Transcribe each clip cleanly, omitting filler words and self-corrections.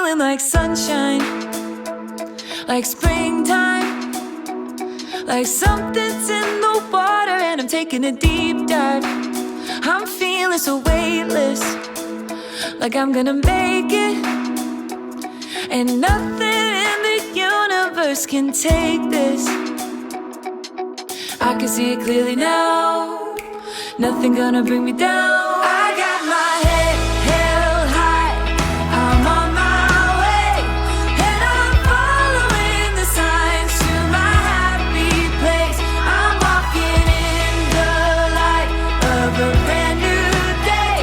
feeling like sunshine, like springtime, like something's in the water and I'm taking a deep dive. I'm feeling so weightless, like I'm gonna make it, and nothing in the universe can take this. I can see it clearly now, nothing gonna bring me down. I got my head held high, I'm on my way, and I'm following the signs to my happy place. I'm walking in the light of a brand new day,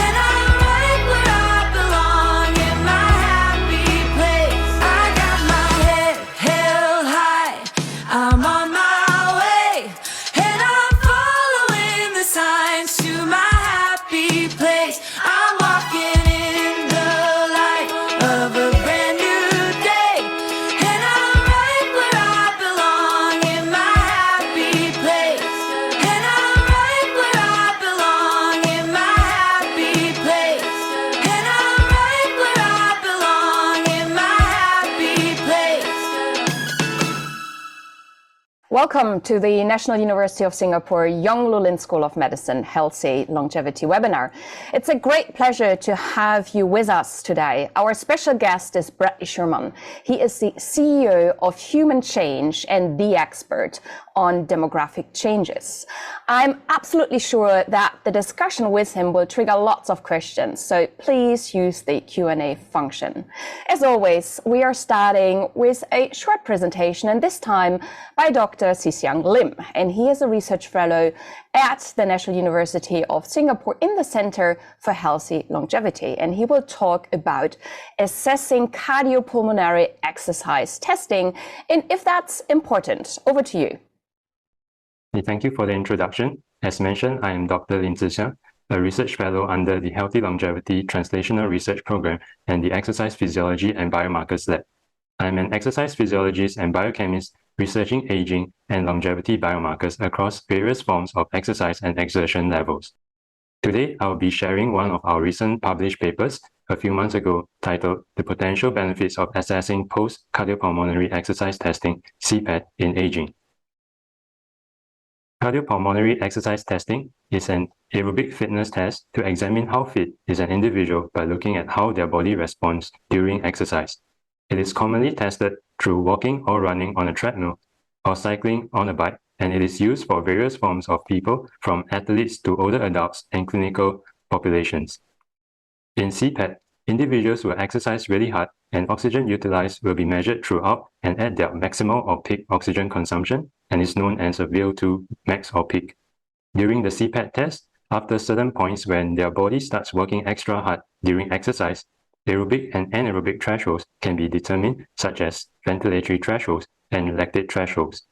and I'm right where I belong in my happy place. I got my head held high, I'm on my way, and I'm following the signs to my happy place. I'm walking in the light of a brand new day, and I'm right where I belong in my happy place. And I'm right where I belong in my happy place. And I'm right where I belong in my happy place. Welcome to the National University of Singapore Yong Loo School of Medicine Healthy Longevity webinar. It's a great pleasure to have you with us today. Our special guest is Bradley Schurman. He is the CEO of Human Change and the expert on demographic changes. I'm absolutely sure that the discussion with him will trigger lots of questions, so please use the Q&A function. As always, we are starting with a short presentation, and this time by Dr. Sisiang Lim, and he is a research fellow at the National University of Singapore in the Center for Healthy Longevity, and he will talk about assessing cardiopulmonary exercise testing and if that's important. Over to you. Thank you for the introduction. As mentioned, I am Dr. Lim Zhixiang, a research fellow under the Healthy Longevity Translational Research Program and the Exercise Physiology and Biomarkers Lab. I am an exercise physiologist and biochemist researching aging and longevity biomarkers across various forms of exercise and exertion levels. Today, I will be sharing one of our recent published papers a few months ago titled The Potential Benefits of Assessing Post-Cardiopulmonary Exercise Testing, CPET, in Aging. Cardiopulmonary exercise testing is an aerobic fitness test to examine how fit is an individual by looking at how their body responds during exercise. It is commonly tested through walking or running on a treadmill or cycling on a bike, and it is used for various forms of people from athletes to older adults and clinical populations. In CPET, individuals will exercise really hard and oxygen utilized will be measured throughout and at their maximal or peak oxygen consumption, and is known as a VO2 max or peak. During the CPET test, after certain points when their body starts working extra hard during exercise, aerobic and anaerobic thresholds can be determined, such as ventilatory thresholds and lactate thresholds.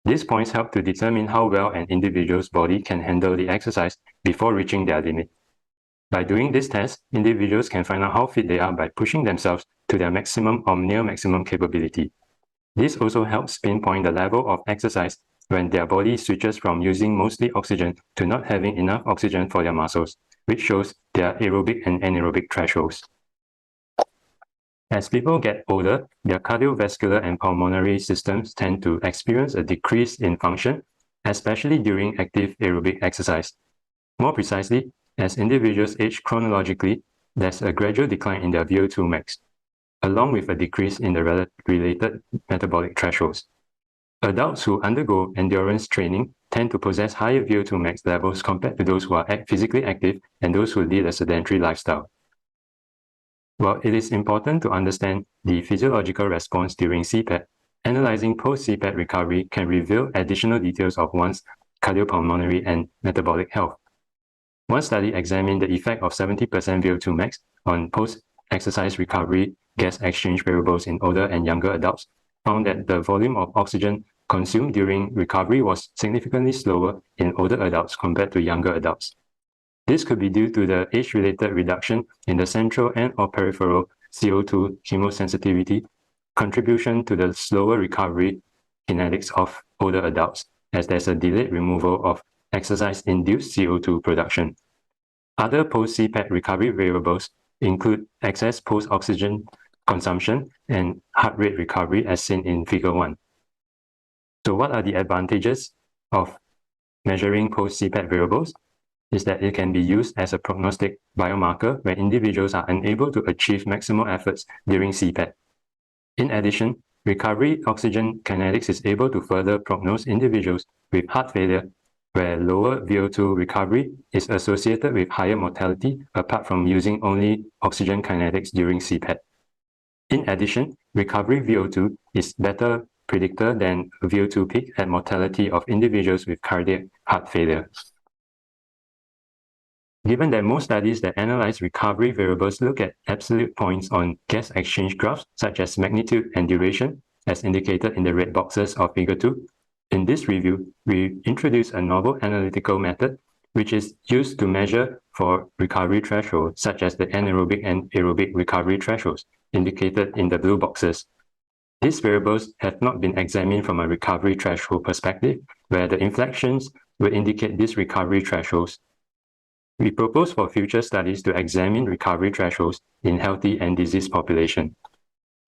These points help to determine how well an individual's body can handle the exercise before reaching their limit. By doing this test, individuals can find out how fit they are by pushing themselves to their maximum or near maximum capability. This also helps pinpoint the level of exercise when their body switches from using mostly oxygen to not having enough oxygen for their muscles, which shows their aerobic and anaerobic thresholds. As people get older, their cardiovascular and pulmonary systems tend to experience a decrease in function, especially during active aerobic exercise. More precisely, as individuals age chronologically, there's a gradual decline in their VO2 max, along with a decrease in the related metabolic thresholds. Adults who undergo endurance training tend to possess higher VO2 max levels compared to those who are physically active and those who lead a sedentary lifestyle. While it is important to understand the physiological response during CPET, analyzing post-CPET recovery can reveal additional details of one's cardiopulmonary and metabolic health. One study examined the effect of 70% VO2 max on post-exercise recovery gas exchange variables in older and younger adults, found that the volume of oxygen consumed during recovery was significantly slower in older adults compared to younger adults. This could be due to the age-related reduction in the central and/or peripheral CO2 chemosensitivity, contribution to the slower recovery kinetics of older adults, as there's a delayed removal of exercise-induced CO2 production. Other post-CPET recovery variables include excess post-oxygen consumption and heart rate recovery as seen in Figure 1. So what are the advantages of measuring post-CPAP variables? Is that it can be used as a prognostic biomarker when individuals are unable to achieve maximal efforts during CPAP. In addition, recovery oxygen kinetics is able to further prognose individuals with heart failure, where lower VO2 recovery is associated with higher mortality apart from using only oxygen kinetics during CPAP. In addition, recovery VO2 is better predictor than VO2 peak at mortality of individuals with cardiac heart failure. Given that most studies that analyze recovery variables look at absolute points on gas exchange graphs, such as magnitude and duration, as indicated in the red boxes of Figure 2, in this review, we introduce a novel analytical method which is used to measure for recovery thresholds, such as the anaerobic and aerobic recovery thresholds, indicated in the blue boxes. These variables have not been examined from a recovery threshold perspective, where the inflections will indicate these recovery thresholds. We propose for future studies to examine recovery thresholds in healthy and diseased population.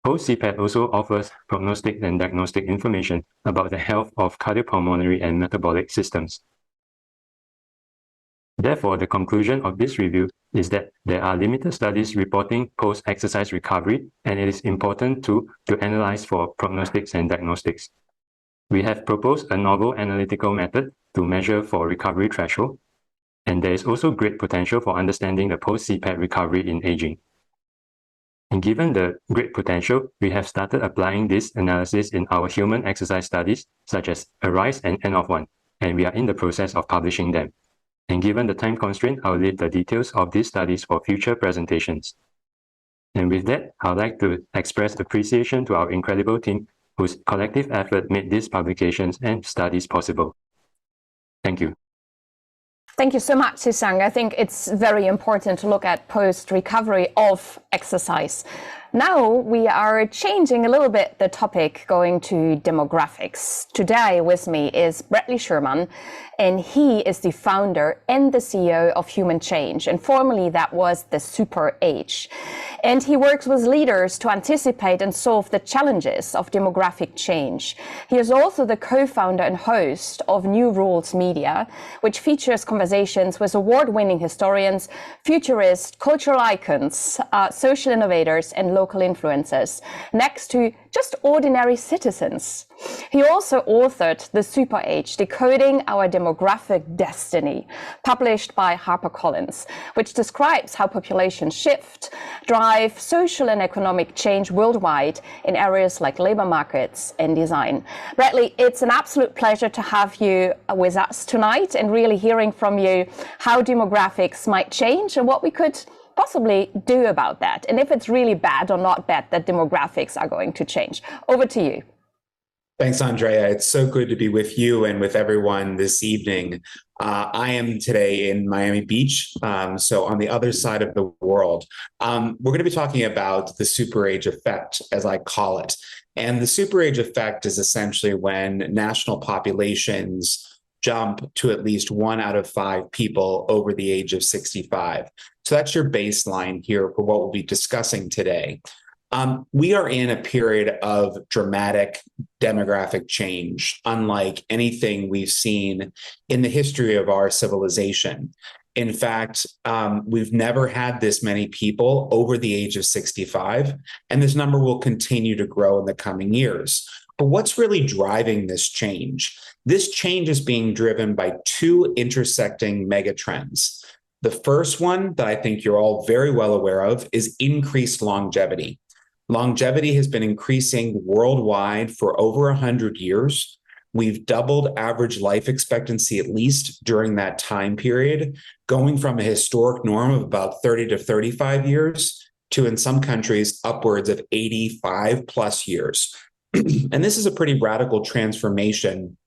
Post-CPAP also offers prognostic and diagnostic information about the health of cardiopulmonary and metabolic systems. Therefore, the conclusion of this review is that there are limited studies reporting post-exercise recovery, and it is important to analyze for prognostics and diagnostics. We have proposed a novel analytical method to measure for recovery threshold, and there is also great potential for understanding the post-CPAP recovery in aging. And given the great potential, we have started applying this analysis in our human exercise studies, such as ARISE and N of 1, and we are in the process of publishing them. And given the time constraint, I'll leave the details of these studies for future presentations. And with that, I'd like to express appreciation to our incredible team whose collective effort made these publications and studies possible. Thank you. Thank you so much, Sisang. I think it's very important to look at post-recovery of exercise. Now we are changing a little bit the topic, going to demographics. Today with me is Bradley Schurman, and he is the founder and the CEO of Human Change, and formerly that was the Super Age. And he works with leaders to anticipate and solve the challenges of demographic change. He is also the co-founder and host of New Rules Media, which features conversations with award-winning historians, futurists, cultural icons, social innovators, and local influencers, next to just ordinary citizens. He also authored The Super Age, Decoding Our Demographic Destiny, published by HarperCollins, which describes how populations shift, drive social and economic change worldwide in areas like labor markets and design. Bradley, it's an absolute pleasure to have you with us tonight and really hearing from you how demographics might change and what we could possibly do about that, and if it's really bad or not bad that demographics are going to change. Over to you. Thanks, Andrea. It's so good to be with you and with everyone this evening. I am today in Miami Beach, so on the other side of the world. We're going to be talking about the super age effect, as I call it. And the super age effect is essentially when national populations jump to at least 1 out of 5 people over the age of 65. So that's your baseline here for what we'll be discussing today. We are in a period of dramatic demographic change, unlike anything we've seen in the history of our civilization. In fact, we've never had this many people over the age of 65, and this number will continue to grow in the coming years. But what's really driving this change? This change is being driven by 2 intersecting megatrends. The first one that I think you're all very well aware of is increased longevity. Longevity has been increasing worldwide for over 100 years. We've doubled average life expectancy, at least during that time period, going from a historic norm of about 30 to 35 years to, in some countries, upwards of 85 plus years. And this is a pretty radical transformation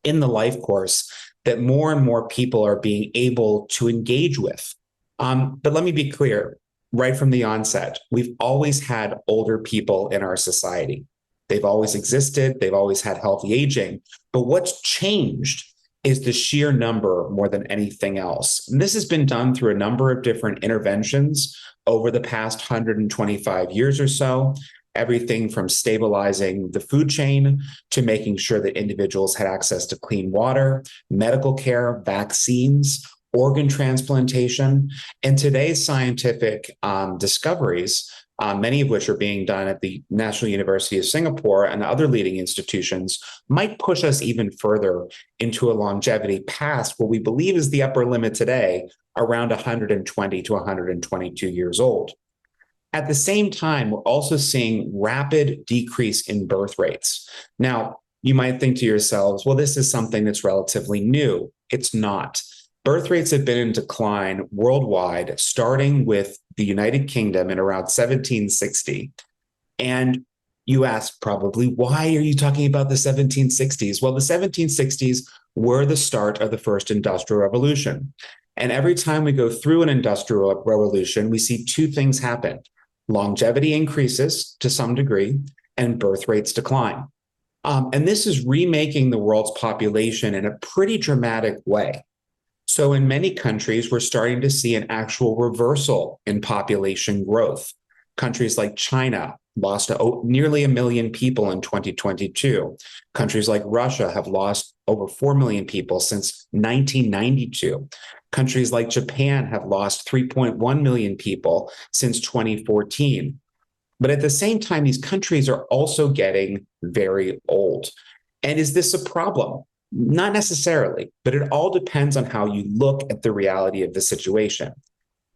in the life course that more and more people are being able to engage with. But let me be clear. Right from the onset, we've always had older people in our society. They've always existed. They've always had healthy aging. But what's changed is the sheer number more than anything else. And this has been done through a number of different interventions over the past 125 years or so. Everything from stabilizing the food chain to making sure that individuals had access to clean water, medical care, vaccines, organ transplantation, and today's scientific discoveries, many of which are being done at the National University of Singapore and other leading institutions, might push us even further into a longevity past what we believe is the upper limit today, around 120 to 122 years old. At the same time, we're also seeing rapid decrease in birth rates. Now, you might think to yourselves, well, this is something that's relatively new. It's not. Birth rates have been in decline worldwide, starting with the United Kingdom in around 1760. And you ask probably, why are you talking about the 1760s? Well, the 1760s were the start of the first industrial revolution. And every time we go through an industrial revolution, we see two things happen. Longevity increases to some degree, and birth rates decline. And this is remaking the world's population in a pretty dramatic way. So in many countries, we're starting to see an actual reversal in population growth. Countries like China lost nearly 1 million people in 2022. Countries like Russia have lost over 4 million people since 1992. Countries like Japan have lost 3.1 million people since 2014. But at the same time, these countries are also getting very old. And is this a problem? Not necessarily, but it all depends on how you look at the reality of the situation.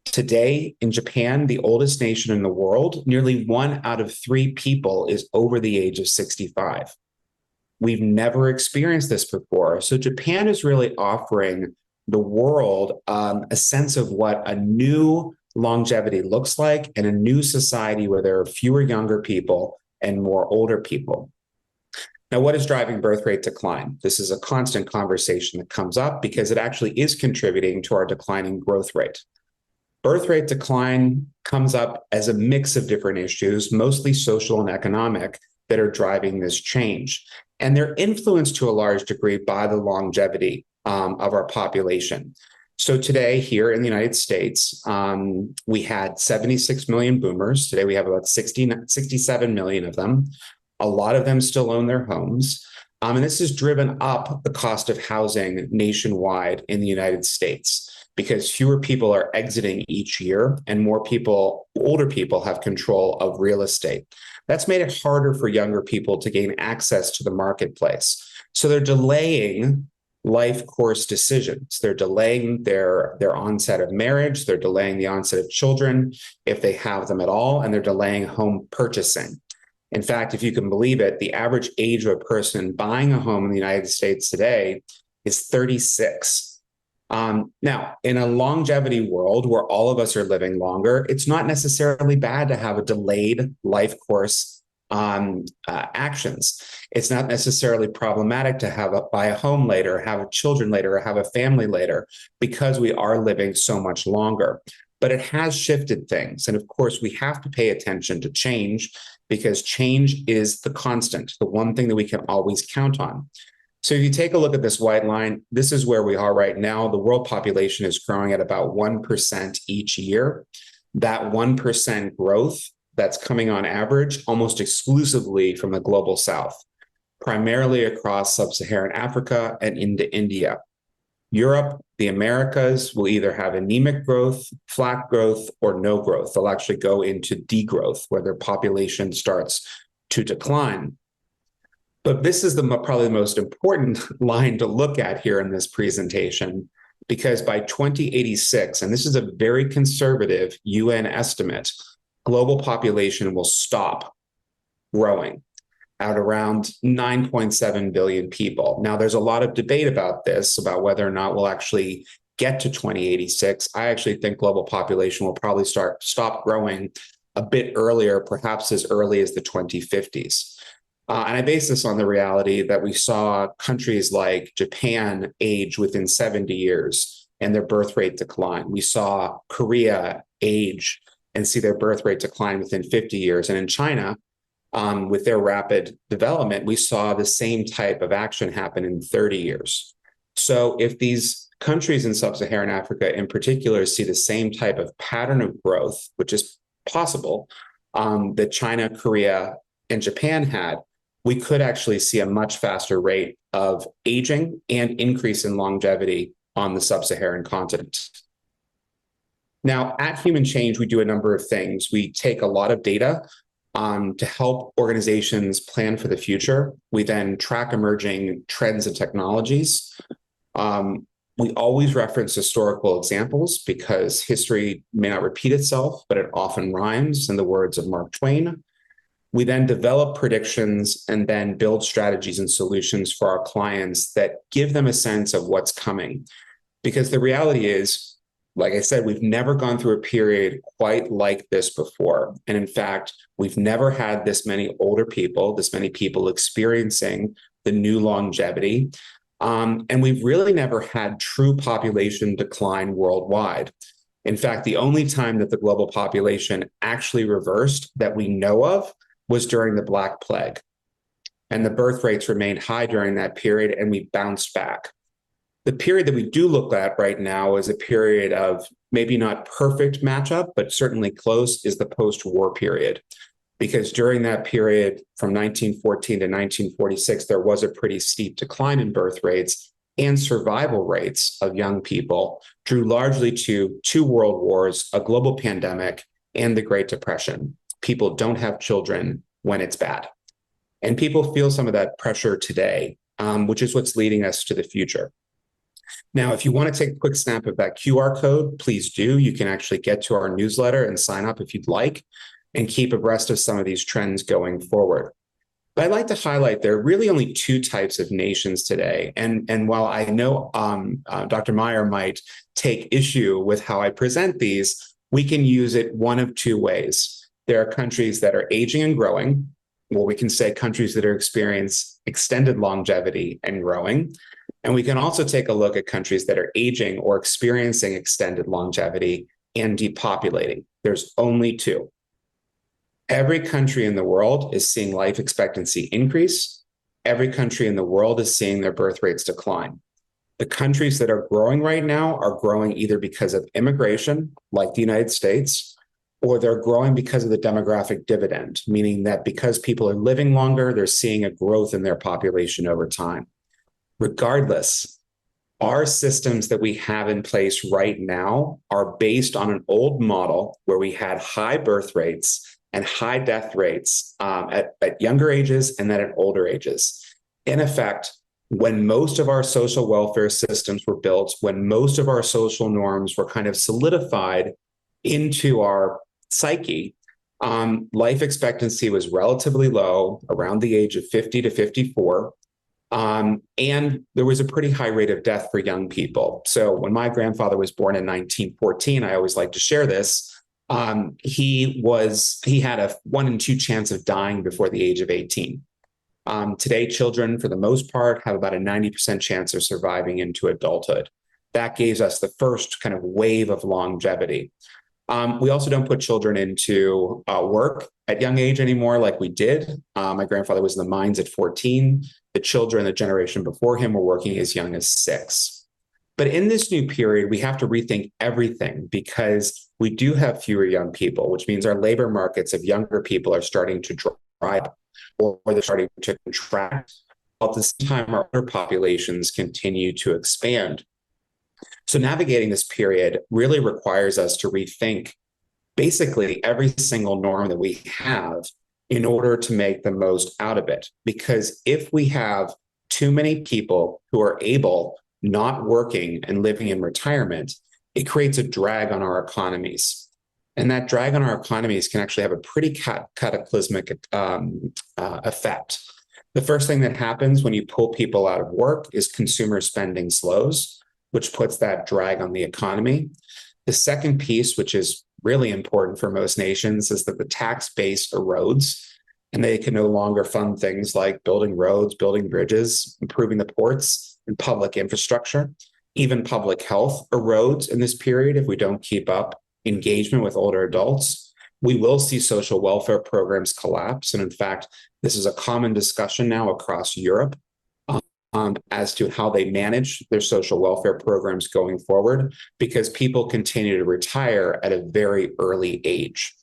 Today in Japan, the oldest nation in the world, nearly 1 out of 3 people is over the age of 65. We've never experienced this before. So Japan is really offering the world a sense of what a new longevity looks like in a new society where there are fewer younger people and more older people. Now, what is driving birth rate decline? This is a constant conversation that comes up because it actually is contributing to our declining growth rate. Birth rate decline comes up as a mix of different issues, mostly social and economic, that are driving this change. And they're influenced to a large degree by the longevity of our population. So today here in the United States, we had 76 million boomers. Today we have about 67 million of them. A lot of them still own their homes. And this has driven up the cost of housing nationwide in the United States because fewer people are exiting each year and more people, older people, have control of real estate. That's made it harder for younger people to gain access to the marketplace. So they're delaying life course decisions. They're delaying their onset of marriage. They're delaying the onset of children if they have them at all, and they're delaying home purchasing. In fact, if you can believe it, the average age of a person buying a home in the United States today is 36. Now, in a longevity world where all of us are living longer, it's not necessarily bad to have a delayed life course actions. It's not necessarily problematic to buy a home later, have children later, or have a family later, because we are living so much longer. But it has shifted things. And of course, we have to pay attention to change because change is the constant, the one thing that we can always count on. So if you take a look at this white line, this is where we are right now. The world population is growing at about 1% each year. That 1% growth that's coming on average almost exclusively from the global south, primarily across sub-Saharan Africa and into India. Europe, the Americas will either have anemic growth, flat growth, or no growth. They'll actually go into degrowth where their population starts to decline. But this is probably the most important line to look at here in this presentation, because by 2086, and this is a very conservative UN estimate, global population will stop growing at around 9.7 billion people. Now, there's a lot of debate about this, about whether or not we'll actually get to 2086. I actually think global population will probably stop growing a bit earlier, perhaps as early as the 2050s. And I base this on the reality that we saw countries like Japan age within 70 years and their birth rate decline. We saw Korea age and see their birth rate decline within 50 years. And in China, with their rapid development, we saw the same type of action happen in 30 years. So if these countries in sub-Saharan Africa in particular see the same type of pattern of growth, which is possible, that China, Korea, and Japan had, we could actually see a much faster rate of aging and increase in longevity on the sub-Saharan continent. Now, at Human Change, we do a number of things. We take a lot of data to help organizations plan for the future. We then track emerging trends and technologies. We always reference historical examples because history may not repeat itself, but it often rhymes, in the words of Mark Twain. We then develop predictions and then build strategies and solutions for our clients that give them a sense of what's coming. Because the reality is, like I said, we've never gone through a period quite like this before. And in fact, we've never had this many older people, this many people experiencing the new longevity. And we've really never had true population decline worldwide. In fact, the only time that the global population actually reversed that we know of was during the Black Plague. And the birth rates remained high during that period, and we bounced back. The period that we do look at right now is a period of maybe not perfect matchup, but certainly close, is the post-war period. Because during that period from 1914 to 1946, there was a pretty steep decline in birth rates, and survival rates of young people drew largely to two world wars, a global pandemic, and the Great Depression. People don't have children when it's bad. And people feel some of that pressure today, which is what's leading us to the future. Now, if you want to take a quick snap of that QR code, please do. You can actually get to our newsletter and sign up if you'd like, and keep abreast of some of these trends going forward. But I'd like to highlight there are really only two types of nations today. And while I know Dr. Meyer might take issue with how I present these, we can use it one of two ways. There are countries that are aging and growing, or we can say countries that are experiencing extended longevity and growing. And we can also take a look at countries that are aging or experiencing extended longevity and depopulating. There's only two. Every country in the world is seeing life expectancy increase. Every country in the world is seeing their birth rates decline. The countries that are growing right now are growing either because of immigration, like the United States, or they're growing because of the demographic dividend, meaning that because people are living longer, they're seeing a growth in their population over time. Regardless, our systems that we have in place right now are based on an old model where we had high birth rates and high death rates at younger ages and then at older ages. In effect, when most of our social welfare systems were built, when most of our social norms were kind of solidified into our psyche, life expectancy was relatively low, around the age of 50 to 54. And there was a pretty high rate of death for young people. So when my grandfather was born in 1914, I always like to share this. He had a 1 in 2 chance of dying before the age of 18. Today, children, for the most part, have about a 90% chance of surviving into adulthood. That gave us the first kind of wave of longevity. We also don't put children into work at young age anymore like we did. My grandfather was in the mines at 14. The children, the generation before him, were working as young as 6. But in this new period, we have to rethink everything because we do have fewer young people, which means our labor markets of younger people are starting to dry up or they're starting to contract. While at the same time, our older populations continue to expand. So navigating this period really requires us to rethink basically every single norm that we have in order to make the most out of it. Because if we have too many people who are able, not working and living in retirement, it creates a drag on our economies. And that drag on our economies can actually have a pretty cataclysmic effect. The first thing that happens when you pull people out of work is consumer spending slows, which puts that drag on the economy. The second piece, which is really important for most nations, is that the tax base erodes and they can no longer fund things like building roads, building bridges, improving the ports and public infrastructure. Even public health erodes in this period if we don't keep up engagement with older adults. We will see social welfare programs collapse. And in fact, this is a common discussion now across Europe. as to how they manage their social welfare programs going forward, because people continue to retire at a very early age.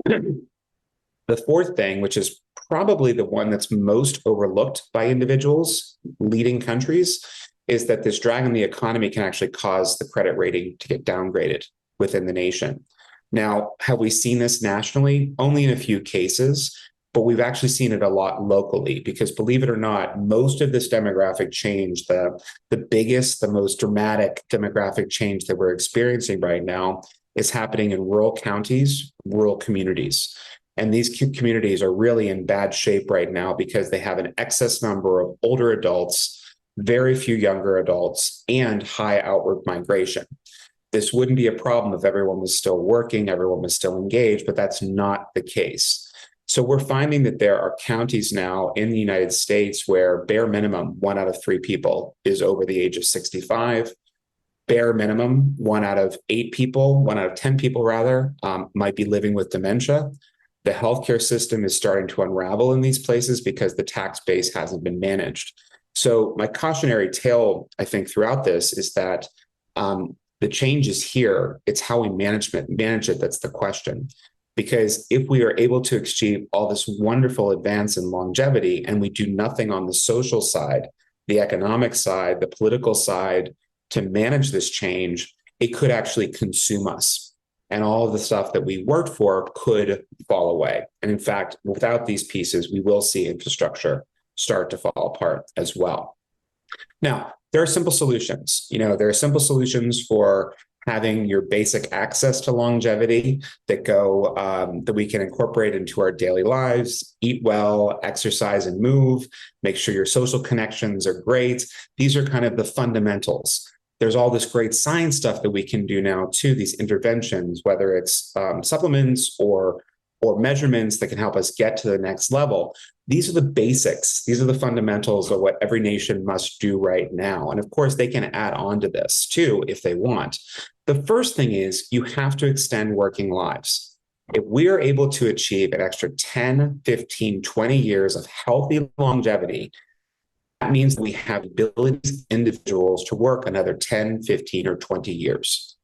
The fourth thing, which is probably the one that's most overlooked by individuals leading countries, is that this drag on the economy can actually cause the credit rating to get downgraded within the nation. Now, have we seen this nationally? Only in a few cases, but we've actually seen it a lot locally, because believe it or not, most of this demographic change, the biggest, the most dramatic demographic change that we're experiencing right now is happening in rural counties, rural communities. And these communities are really in bad shape right now because they have an excess number of older adults, very few younger adults, and high outward migration. This wouldn't be a problem if everyone was still working, everyone was still engaged, but that's not the case. So we're finding that there are counties now in the United States where bare minimum 1 out of 3 people is over the age of 65. Bare minimum 1 out of 8 people, 1 out of 10 people rather, might be living with dementia. The healthcare system is starting to unravel in these places because the tax base hasn't been managed. So my cautionary tale, I think, throughout this is that the change is here. It's how we manage it that's the question. Because if we are able to achieve all this wonderful advance in longevity and we do nothing on the social side, the economic side, the political side to manage this change, it could actually consume us. And all of the stuff that we worked for could fall away. And in fact, without these pieces, we will see infrastructure start to fall apart as well. Now, there are simple solutions. There are simple solutions for having your basic access to longevity that we can incorporate into our daily lives. Eat well, exercise and move, make sure your social connections are great. These are kind of the fundamentals. There's all this great science stuff that we can do now too, these interventions, whether it's supplements or measurements that can help us get to the next level. These are the basics. These are the fundamentals of what every nation must do right now. And of course, they can add on to this too if they want. The first thing is you have to extend working lives. If we are able to achieve an extra 10, 15, 20 years of healthy longevity, that means that we have abilities, individuals to work another 10, 15, or 20 years.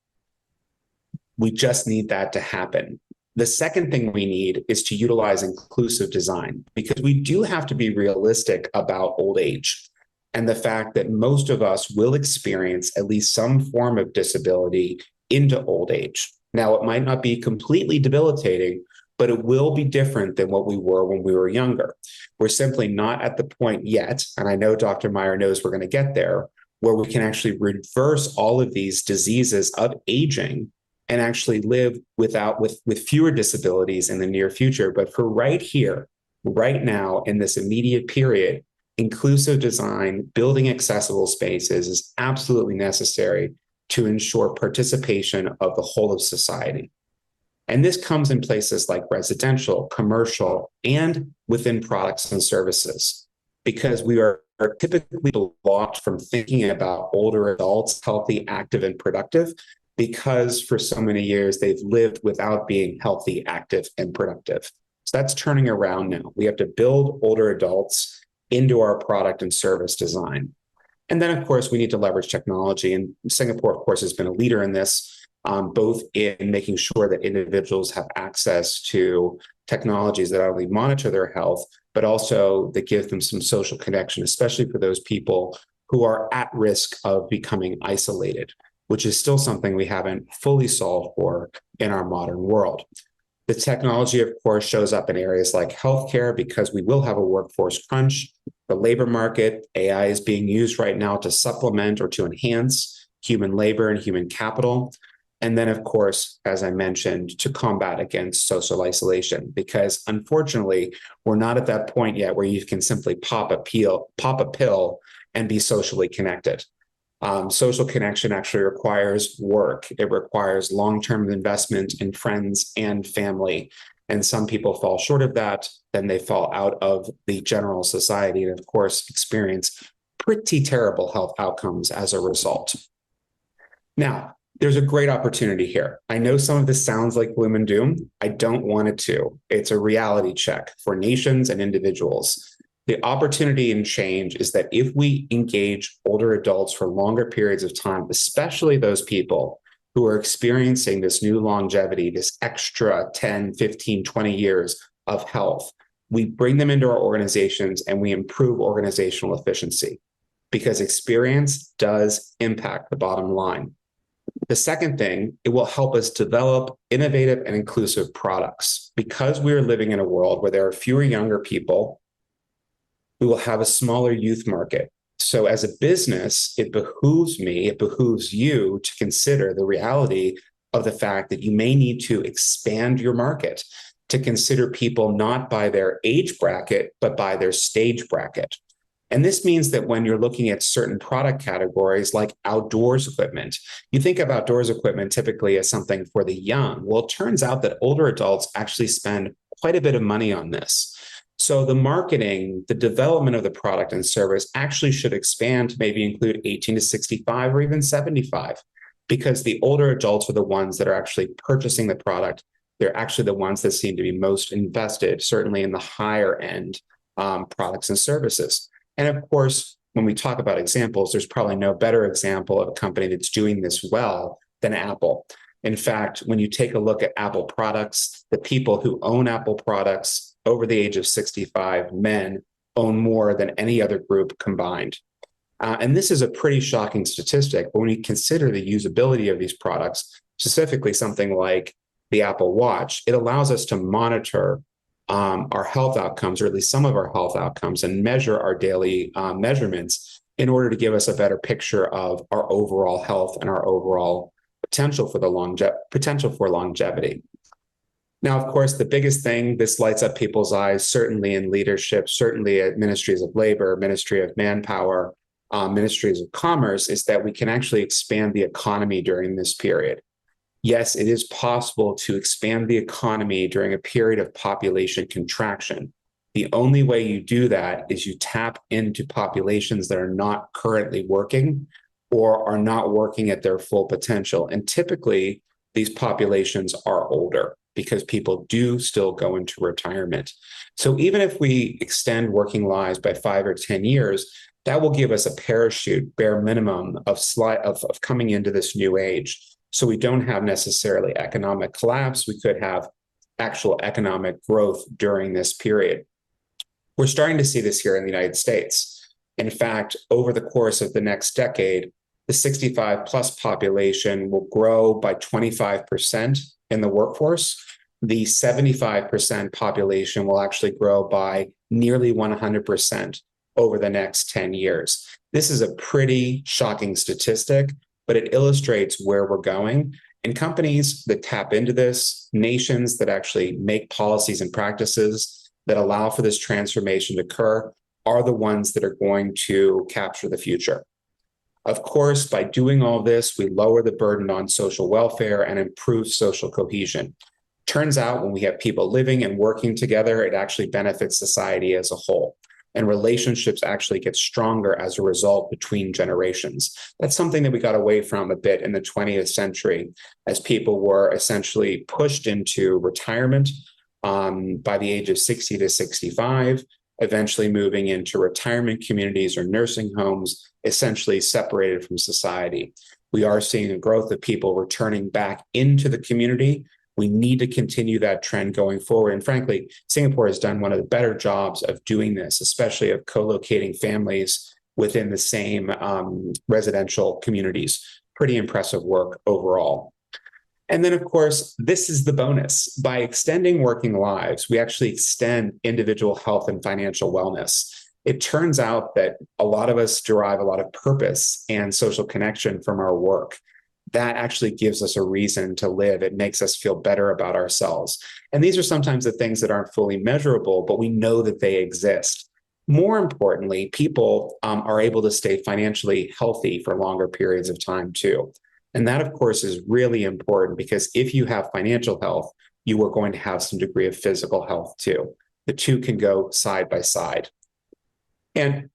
We just need that to happen. The second thing we need is to utilize inclusive design, because we do have to be realistic about old age and the fact that most of us will experience at least some form of disability into old age. Now, it might not be completely debilitating, but it will be different than what we were when we were younger. We're simply not at the point yet, and I know Dr. Meyer knows we're going to get there, where we can actually reverse all of these diseases of aging and actually live with fewer disabilities in the near future. But for right here, right now, in this immediate period, inclusive design, building accessible spaces is absolutely necessary to ensure participation of the whole of society. And this comes in places like residential, commercial, and within products and services, because we are typically blocked from thinking about older adults, healthy, active, and productive, because for so many years they've lived without being healthy, active, and productive. So that's turning around now. We have to build older adults into our product and service design. And then, of course, we need to leverage technology. And Singapore, of course, has been a leader in this, both in making sure that individuals have access to technologies that not only monitor their health, but also that give them some social connection, especially for those people who are at risk of becoming isolated, which is still something we haven't fully solved for in our modern world. The technology, of course, shows up in areas like healthcare, because we will have a workforce crunch. The labor market, AI is being used right now to supplement or to enhance human labor and human capital. And then, of course, as I mentioned, to combat against social isolation, because unfortunately, we're not at that point yet where you can simply pop a pill and be socially connected. Social connection actually requires work. It requires long-term investment in friends and family. And some people fall short of that, then they fall out of the general society and, of course, experience pretty terrible health outcomes as a result. Now, there's a great opportunity here. I know some of this sounds like gloom and doom. I don't want it to. It's a reality check for nations and individuals. The opportunity and change is that if we engage older adults for longer periods of time, especially those people who are experiencing this new longevity, this extra 10, 15, 20 years of health, we bring them into our organizations and we improve organizational efficiency, because experience does impact the bottom line. The second thing, it will help us develop innovative and inclusive products. Because we are living in a world where there are fewer younger people, we will have a smaller youth market. So as a business, it behooves me, it behooves you to consider the reality of the fact that you may need to expand your market, to consider people not by their age bracket, but by their stage bracket. And this means that when you're looking at certain product categories like outdoors equipment, you think of outdoors equipment typically as something for the young. Well, it turns out that older adults actually spend quite a bit of money on this. So the marketing, the development of the product and service actually should expand to maybe include 18 to 65 or even 75, because the older adults are the ones that are actually purchasing the product. They're actually the ones that seem to be most invested, certainly in the higher end products and services. And of course, when we talk about examples, there's probably no better example of a company that's doing this well than Apple. In fact, when you take a look at Apple products, the people who own Apple products over the age of 65, men, own more than any other group combined. And this is a pretty shocking statistic, but when you consider the usability of these products, specifically something like the Apple Watch, it allows us to monitor our health outcomes, or at least some of our health outcomes, and measure our daily measurements in order to give us a better picture of our overall health and our overall potential for longevity. Now, of course, the biggest thing, this lights up people's eyes, certainly in leadership, certainly at ministries of labor, Ministry of Manpower, ministries of commerce, is that we can actually expand the economy during this period. Yes, it is possible to expand the economy during a period of population contraction. The only way you do that is you tap into populations that are not currently working or are not working at their full potential. And typically, these populations are older because people do still go into retirement. So even if we extend working lives by 5 or 10 years, that will give us a parachute, bare minimum, of coming into this new age. So we don't have necessarily economic collapse. We could have actual economic growth during this period. We're starting to see this here in the United States. In fact, over the course of the next decade, the 65 plus population will grow by 25% in the workforce. The 75% population will actually grow by nearly 100% over the next 10 years. This is a pretty shocking statistic, but it illustrates where we're going. And companies that tap into this, nations that actually make policies and practices that allow for this transformation to occur, are the ones that are going to capture the future. Of course, by doing all this, we lower the burden on social welfare and improve social cohesion. Turns out when we have people living and working together, it actually benefits society as a whole. And relationships actually get stronger as a result between generations. That's something that we got away from a bit in the 20th century, as people were essentially pushed into retirement by the age of 60 to 65, eventually moving into retirement communities or nursing homes, essentially separated from society. We are seeing a growth of people returning back into the community. We need to continue that trend going forward. And frankly, Singapore has done one of the better jobs of doing this, especially of co-locating families within the same residential communities. Pretty impressive work overall. And then, of course, this is the bonus. By extending working lives, we actually extend individual health and financial wellness. It turns out that a lot of us derive a lot of purpose and social connection from our work. That actually gives us a reason to live. It makes us feel better about ourselves. And these are sometimes the things that aren't fully measurable, but we know that they exist. More importantly, people are able to stay financially healthy for longer periods of time too. And that, of course, is really important, because if you have financial health, you are going to have some degree of physical health too. The two can go side by side. And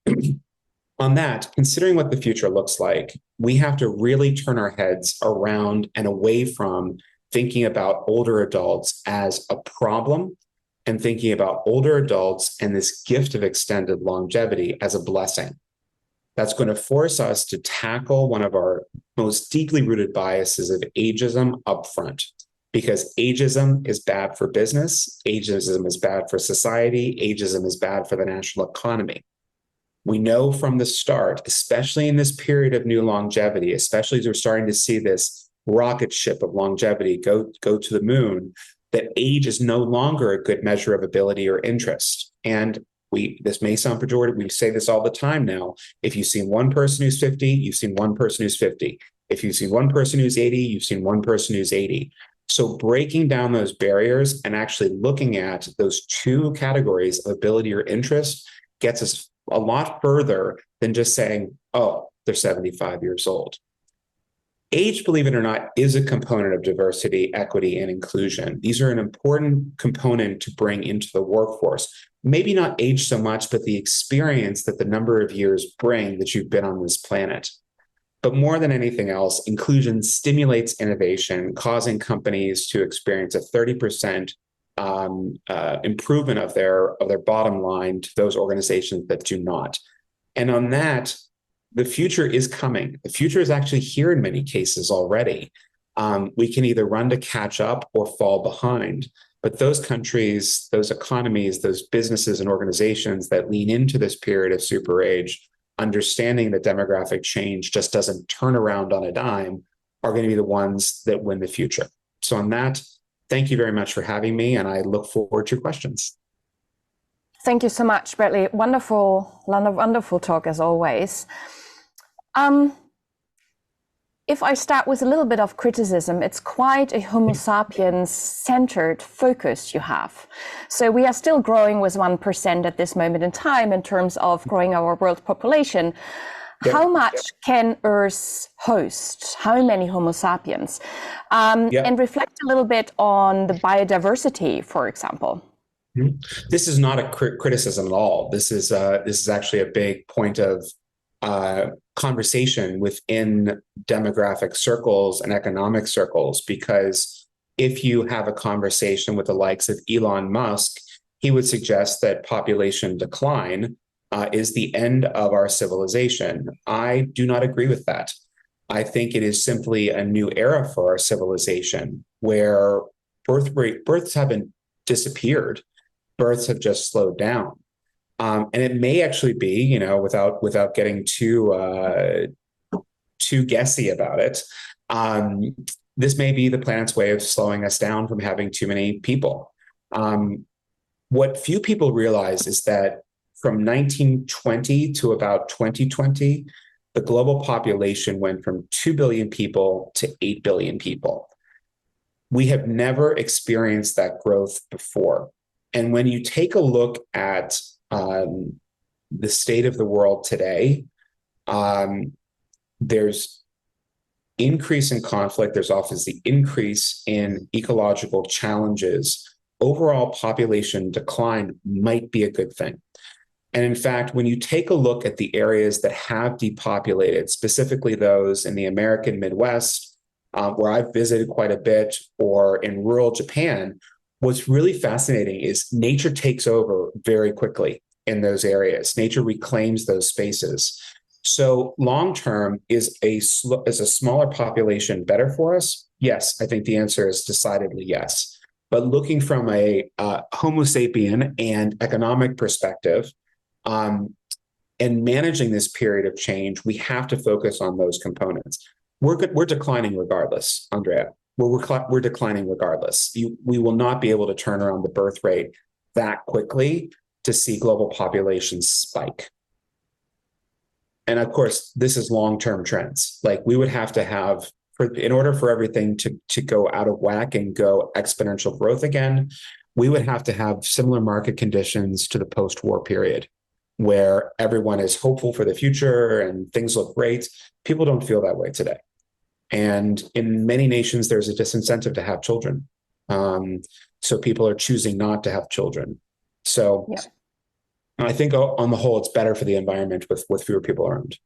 on that, considering what the future looks like, we have to really turn our heads around and away from thinking about older adults as a problem and thinking about older adults and this gift of extended longevity as a blessing. That's going to force us to tackle one of our most deeply rooted biases of ageism upfront, because ageism is bad for business, ageism is bad for society, ageism is bad for the national economy. We know from the start, especially in this period of new longevity, especially as we're starting to see this rocket ship of longevity go to the moon, that age is no longer a good measure of ability or interest. And this may sound pejorative, we say this all the time now. If you've seen one person who's 50, you've seen one person who's 50. If you've seen one person who's 80, you've seen one person who's 80. So breaking down those barriers and actually looking at those two categories of ability or interest gets us a lot further than just saying, oh, they're 75 years old. Age, believe it or not, is a component of diversity, equity, and inclusion. These are an important component to bring into the workforce. Maybe not age so much, but the experience that the number of years bring that you've been on this planet. But more than anything else, inclusion stimulates innovation, causing companies to experience a 30% improvement of their bottom line to those organizations that do not. And on that, the future is coming. The future is actually here in many cases already. We can either run to catch up or fall behind. But those countries, those economies, those businesses and organizations that lean into this period of super age, understanding that demographic change just doesn't turn around on a dime, are going to be the ones that win the future. So on that, thank you very much for having me, and I look forward to your questions. Thank you so much, Bradley. Wonderful talk as always. If I start with a little bit of criticism, it's quite a Homo sapiens-centered focus you have. So we are still growing with 1% at this moment in time in terms of growing our world population. Yeah. How much can Earth host? How many Homo sapiens? And reflect a little bit on the biodiversity, for example. This is not a criticism at all. This is actually a big point of conversation within demographic circles and economic circles, because if you have a conversation with the likes of Elon Musk, he would suggest that population decline is the end of our civilization. I do not agree with that. I think it is simply a new era for our civilization where births haven't disappeared, births have just slowed down. And it may actually be, without getting too guessy about it, this may be the planet's way of slowing us down from having too many people. What few people realize is that from 1920 to about 2020, the global population went from 2 billion people to 8 billion people. We have never experienced that growth before. And when you take a look at the state of the world today, there's increase in conflict, there's obviously increase in ecological challenges. Overall population decline might be a good thing. And in fact, when you take a look at the areas that have depopulated, specifically those in the American Midwest, where I've visited quite a bit, or in rural Japan, what's really fascinating is nature takes over very quickly in those areas. Nature reclaims those spaces. So long-term, is a smaller population better for us? Yes, I think the answer is decidedly yes. But looking from a Homo sapien and economic perspective, and managing this period of change, we have to focus on those components. We're declining regardless, Andrea. We're declining regardless. We will not be able to turn around the birth rate that quickly to see global populations spike. And of course, this is long-term trends. Like we would have to have, in order for everything to go out of whack and go exponential growth again, we would have to have similar market conditions to the post-war period, where everyone is hopeful for the future and things look great. People don't feel that way today. And in many nations, there's a disincentive to have children. So people are choosing not to have children. So yeah. I think on the whole, it's better for the environment with fewer people around.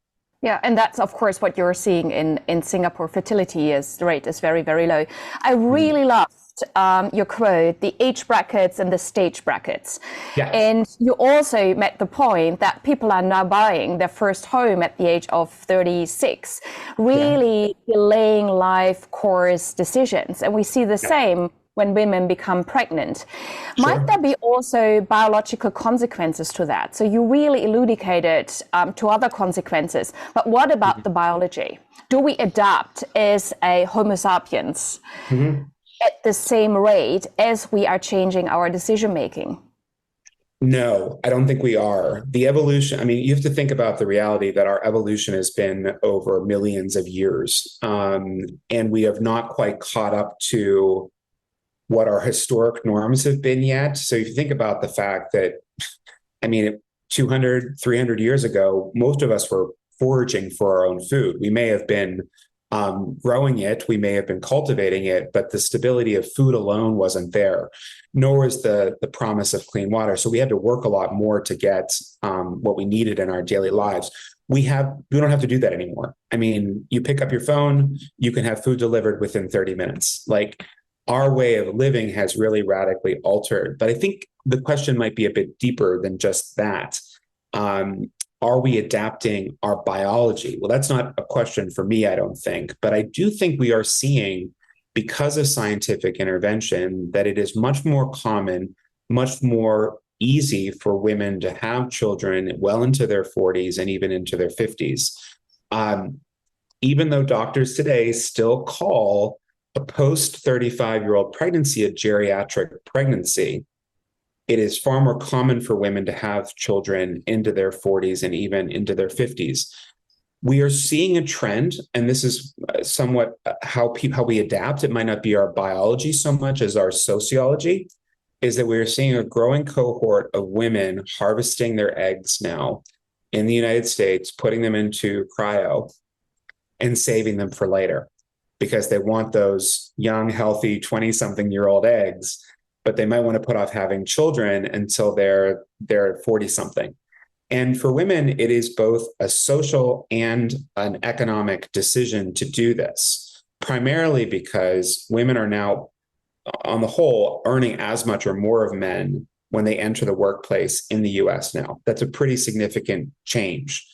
Yeah, and that's of course what you're seeing in Singapore. Fertility rate is very, very low. I really love your quote, the age brackets and the stage brackets. Yes. And you also made the point that people are now buying their first home at the age of 36, really delaying life course decisions. And we see the same when women become pregnant. Might there be also biological consequences to that? So you really elucidated to other consequences, but what about the biology? Do we adapt as a Homo sapiens at the same rate as we are changing our decision making? No, I don't think we are. The evolution, I mean, you have to think about the reality that our evolution has been over millions of years, and we have not quite caught up to what our historic norms have been yet. So if you think about the fact that, I mean, 200, 300 years ago, most of us were foraging for our own food. We may have been growing it, we may have been cultivating it, but the stability of food alone wasn't there, nor was the promise of clean water. So we had to work a lot more to get what we needed in our daily lives. We don't have to do that anymore. I mean, you pick up your phone, you can have food delivered within 30 minutes. Like, our way of living has really radically altered. But I think the question might be a bit deeper than just that. Are we adapting our biology? Well, that's not a question for me, I don't think. But I do think we are seeing, because of scientific intervention, that it is much more common, much more easy for women to have children well into their 40s and even into their 50s. Even though doctors today still call a post-35-year-old pregnancy a geriatric pregnancy, it is far more common for women to have children into their 40s and even into their 50s. We are seeing a trend, and this is somewhat how we adapt. It might not be our biology so much as our sociology, is that we are seeing a growing cohort of women harvesting their eggs now in the United States, putting them into cryo and saving them for later, because they want those young, healthy 20-something-year-old eggs, but they might want to put off having children until they're 40-something. And for women, it is both a social and an economic decision to do this, primarily because women are now, on the whole, earning as much or more of men when they enter the workplace in the US now. That's a pretty significant change.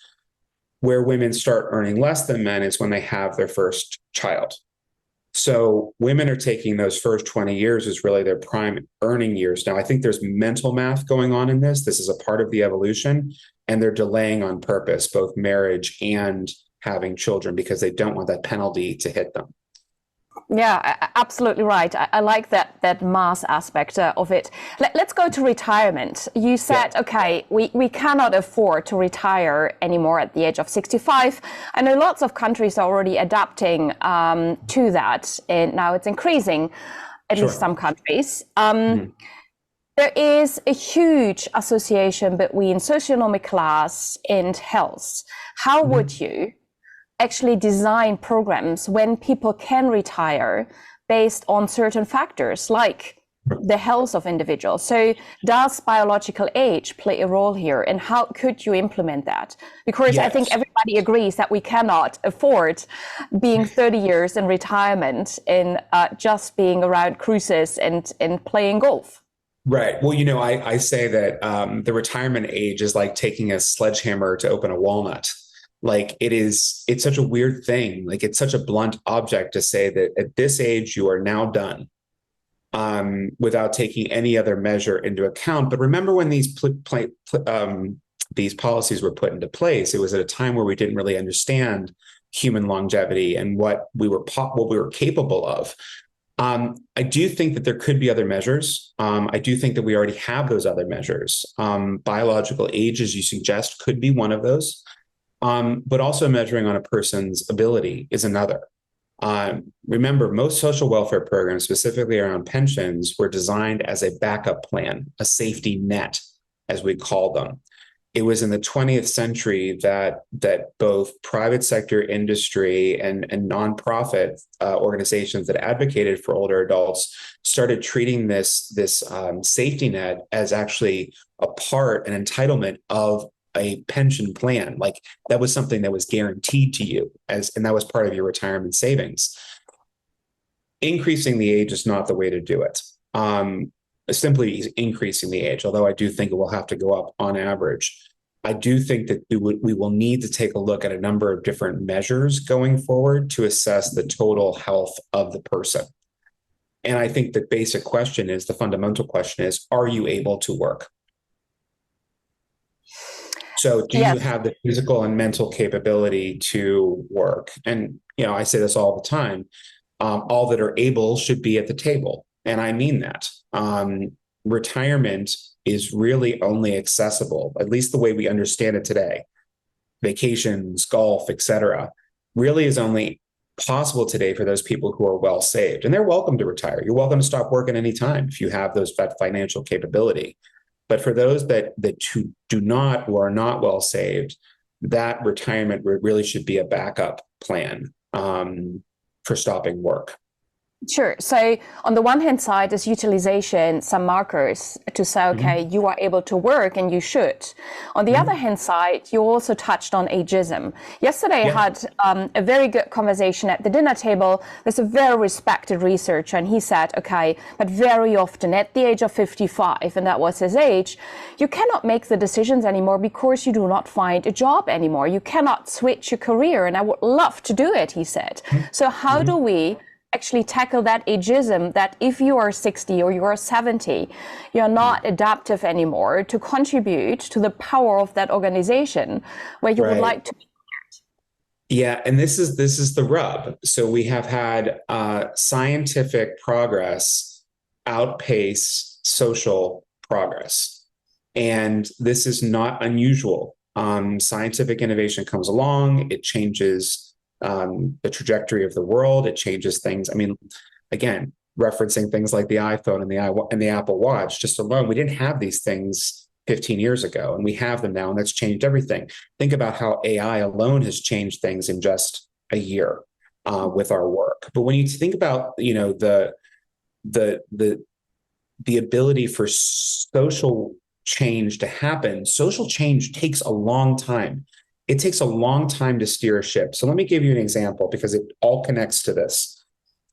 Where women start earning less than men is when they have their first child. So women are taking those first 20 years as really their prime earning years. Now, I think there's mental math going on in this. This is a part of the evolution, and they're delaying on purpose both marriage and having children because they don't want that penalty to hit them. Yeah, absolutely right. I like that mass aspect of it. Let's go to retirement. You said, okay, we cannot afford to retire anymore at the age of 65. I know lots of countries are already adapting to that, and now it's increasing, at least some countries. There is a huge association between socioeconomic class and health. How would you actually design programs when people can retire based on certain factors like the health of individuals? So does biological age play a role here, and how could you implement that? Because I think everybody agrees that we cannot afford being 30 years in retirement and just being around cruises and playing golf. Right. Well, you know, I say that the retirement age is like taking a sledgehammer to open a walnut. Like, it's such a weird thing. Like, it's such a blunt object to say that at this age, you are now done, without taking any other measure into account. But remember, when these policies were put into place, it was at a time where we didn't really understand human longevity and what we were capable of. I do think that there could be other measures. I do think that we already have those other measures. Biological age, as you suggest, could be one of those. But also measuring on a person's ability is another. Remember, most social welfare programs, specifically around pensions, were designed as a backup plan, a safety net, as we call them. It was in the 20th century that both private sector industry and nonprofit organizations that advocated for older adults started treating this safety net as actually a part, an entitlement of a pension plan. Like, that was something that was guaranteed to you, and that was part of your retirement savings. increasing the age is not the way to do it. Simply increasing the age, although I do think it will have to go up on average. I do think that we will need to take a look at a number of different measures going forward to assess the total health of the person. And I think the basic question is, the fundamental question is, are you able to work? So do you have the physical and mental capability to work? And, I say this all the time, all that are able should be at the table. And I mean that. Retirement is really only accessible, at least the way we understand it today, vacations, golf, etc., really is only possible today for those people who are well saved. And they're welcome to retire. You're welcome to stop working anytime if you have that financial capability. But for those that do not or are not well saved, that retirement really should be a backup plan for stopping work. Sure. So on the one hand side, there's utilization, some markers to say, okay, you are able to work and you should. On the other hand side, you also touched on ageism. Yesterday, I had a very good conversation at the dinner table. There's a very respected researcher, and he said, okay, but very often at the age of 55, and that was his age, you cannot make the decisions anymore because you do not find a job anymore. You cannot switch your career, and I would love to do it, he said. So how do we actually tackle that ageism, that if you are 60 or you are 70, you're not adaptive anymore to contribute to the power of that organization where you would like to be? Yeah, and this is the rub. So we have had scientific progress outpace social progress, and this is not unusual. Scientific innovation comes along, it changes the trajectory of the world. It changes things. I mean, again, referencing things like the iPhone and the Apple Watch, just alone, we didn't have these things 15 years ago, and we have them now, and that's changed everything. Think about how AI alone has changed things in just a year with our work. But when you think about, the ability for social change to happen, social change takes a long time. It takes a long time to steer a ship. So let me give you an example because it all connects to this.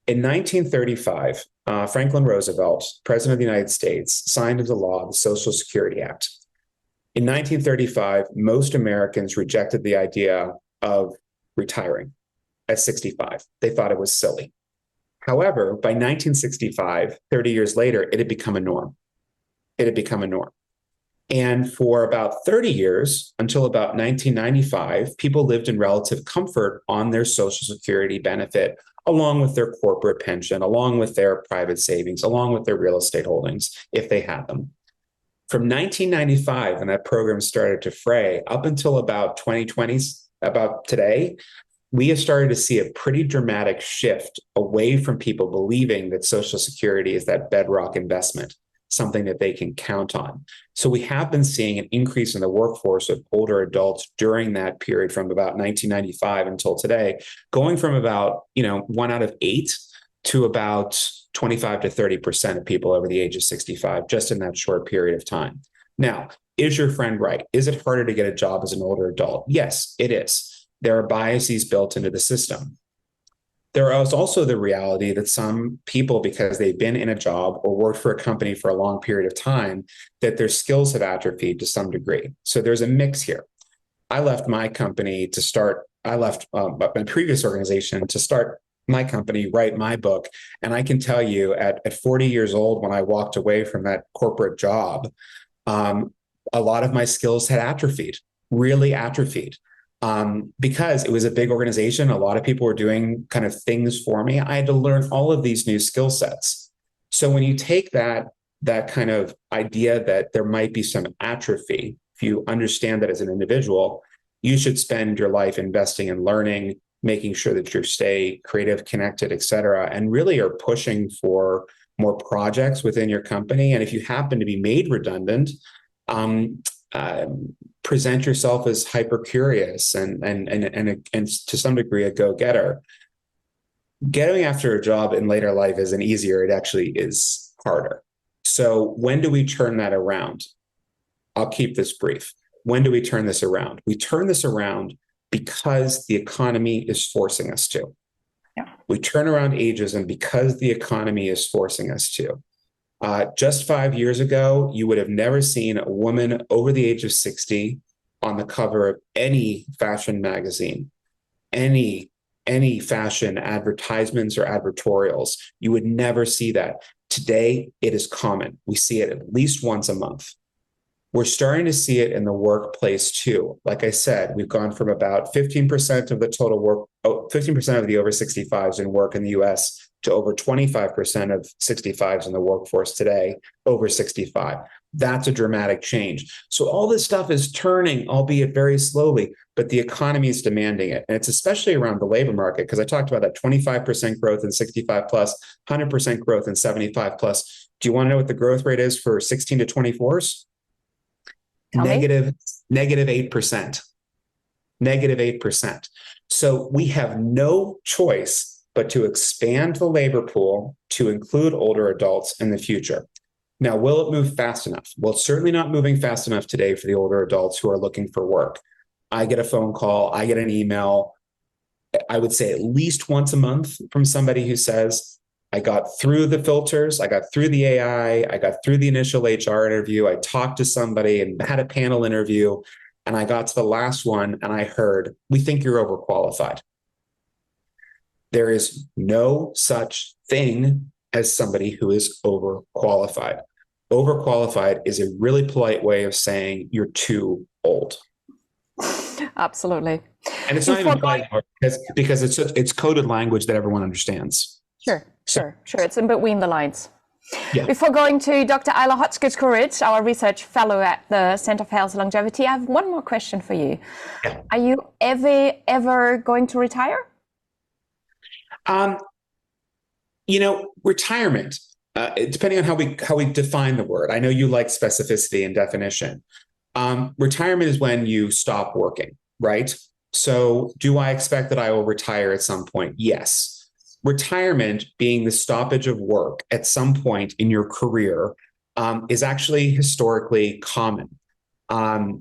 In 1935, Franklin Roosevelt, President of the United States, signed into law the Social Security Act. In 1935, most Americans rejected the idea of retiring at 65. They thought it was silly. However, by 1965, 30 years later, it had become a norm. And for about 30 years, until about 1995, people lived in relative comfort on their Social Security benefit, along with their corporate pension, along with their private savings, along with their real estate holdings, if they had them. From 1995, when that program started to fray, up until about 2020, about today, we have started to see a pretty dramatic shift away from people believing that Social Security is that bedrock investment, something that they can count on. So we have been seeing an increase in the workforce of older adults during that period from about 1995 until today, going from about 1 out of 8 to about 25 to 30% of people over the age of 65, just in that short period of time. Now, is your friend right? Is it harder to get a job as an older adult? Yes, it is. There are biases built into the system. There is also the reality that some people, because they've been in a job or worked for a company for a long period of time, that their skills have atrophied to some degree. So there's a mix here. I left my company I left my previous organization to start my company, write my book. And I can tell you at 40 years old, when I walked away from that corporate job, a lot of my skills had atrophied, really atrophied. Because it was a big organization, a lot of people were doing kind of things for me. I had to learn all of these new skill sets. So when you take that kind of idea that there might be some atrophy, if you understand that as an individual, you should spend your life investing in learning, making sure that you stay creative, connected, et cetera, and really are pushing for more projects within your company. And if you happen to be made redundant, present yourself as hyper curious and to some degree a go-getter. Getting after a job in later life isn't easier. It actually is harder. So when do we turn that around? I'll keep this brief. When do we turn this around? We turn this around because the economy is forcing us to. Yeah. We turn around ageism because the economy is forcing us to. Just 5 years ago, you would have never seen a woman over the age of 60 on the cover of any fashion magazine, any fashion advertisements or advertorials. You would never see that. Today, it is common. We see it at least once a month. We're starting to see it in the workplace too. Like I said, we've gone from about 15% of the total work, 15% of the over 65s in work in the US to over 25% of 65s in the workforce today, over 65. That's a dramatic change. So all this stuff is turning, albeit very slowly, but the economy is demanding it. And it's especially around the labor market, because I talked about that 25% growth in 65 plus, 100% growth in 75 plus. Do you want to know what the growth rate is for 16 to 24s? Negative 8%. Negative 8%. So we have no choice but to expand the labor pool to include older adults in the future. Now, will it move fast enough? Well, it's certainly not moving fast enough today for the older adults who are looking for work. I get a phone call, I get an email, I would say at least once a month from somebody who says, I got through the filters, I got through the AI, I got through the initial HR interview, I talked to somebody and had a panel interview, and I got to the last one and I heard, we think you're overqualified. There is no such thing as somebody who is overqualified. Overqualified is a really polite way of saying you're too old. Absolutely. And it's not even polite anymore because it's coded language that everyone understands. Sure. It's in between the lines. Yeah. Before going to Dr. Isla Hotchkiss-Courage, our research fellow at the Center for Health Longevity, I have one more question for you. Yeah. Are you ever going to retire? Retirement, depending on how we define the word. I know you like specificity and definition. Retirement is when you stop working, right? So do I expect that I will retire at some point? Yes. Retirement, being the stoppage of work at some point in your career, is actually historically common.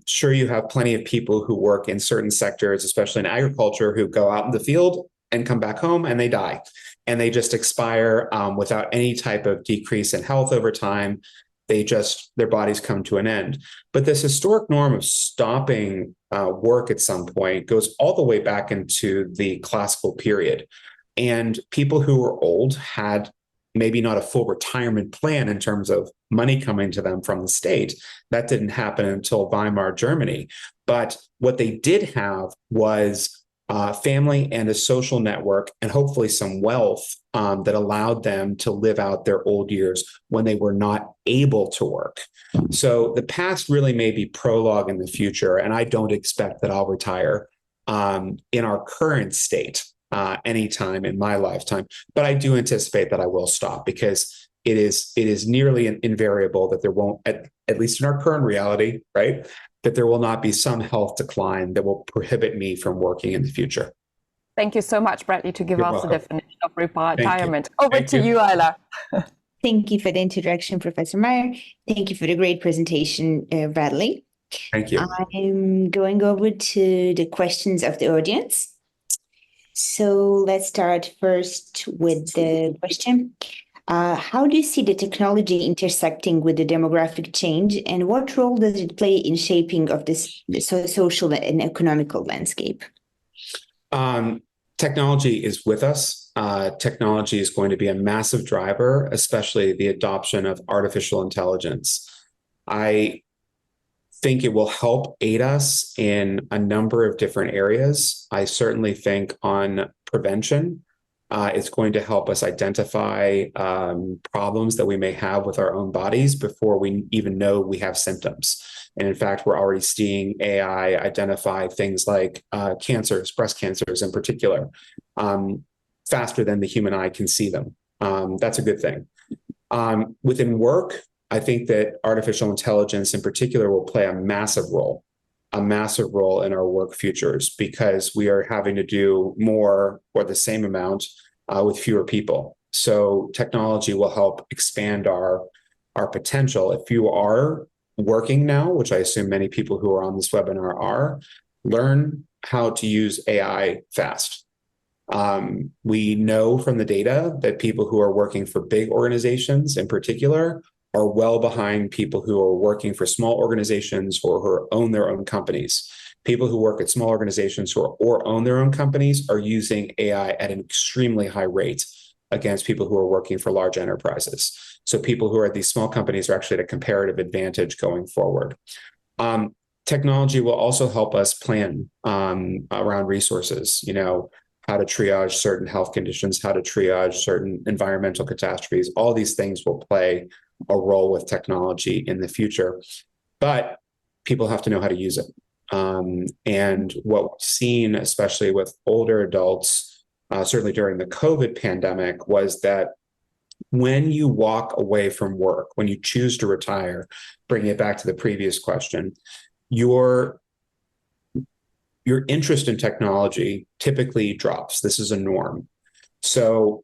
Sure, you have plenty of people who work in certain sectors, especially in agriculture, who go out in the field and come back home and they die. And they just expire without any type of decrease in health over time. Their bodies come to an end. But this historic norm of stopping work at some point goes all the way back into the classical period. And people who were old had maybe not a full retirement plan in terms of money coming to them from the state. That didn't happen until Weimar Germany. But what they did have was family and a social network, and hopefully some wealth that allowed them to live out their old years when they were not able to work. So the past really may be prologue in the future, and I don't expect that I'll retire in our current state anytime in my lifetime. But I do anticipate that I will stop, because it is nearly invariable that there won't, at least in our current reality, right, that there will not be some health decline that will prohibit me from working in the future. Thank you so much, Bradley, to give You're us welcome. the definition of retirement. Over Thank to you. you, Isla. Thank you for the introduction, Professor Meyer. Thank you for the great presentation, Bradley. Thank you. I'm going over to the questions of the audience. So let's start first with the question. How do you see the technology intersecting with the demographic change, and what role does it play in shaping of this social and economical landscape? Technology is with us. Technology is going to be a massive driver, especially the adoption of artificial intelligence. I think it will help aid us in a number of different areas. I certainly think on prevention, it's going to help us identify problems that we may have with our own bodies before we even know we have symptoms. And in fact, we're already seeing AI identify things like cancers, breast cancers in particular, faster than the human eye can see them. That's a good thing. Within work, I think that artificial intelligence in particular will play a massive role in our work futures, because we are having to do more or the same amount with fewer people. So technology will help expand our potential. If you are working now, which I assume many people who are on this webinar are, learn how to use AI fast. We know from the data that people who are working for big organizations in particular are well behind people who are working for small organizations or who own their own companies. People who work at small organizations or own their own companies are using AI at an extremely high rate against people who are working for large enterprises. So people who are at these small companies are actually at a comparative advantage going forward. Technology will also help us plan around resources, how to triage certain health conditions, how to triage certain environmental catastrophes. All these things will play a role with technology in the future, but people have to know how to use it. And what we've seen, especially with older adults, certainly during the COVID pandemic, was that when you walk away from work, when you choose to retire, bringing it back to the previous question, your interest in technology typically drops. This is a norm. So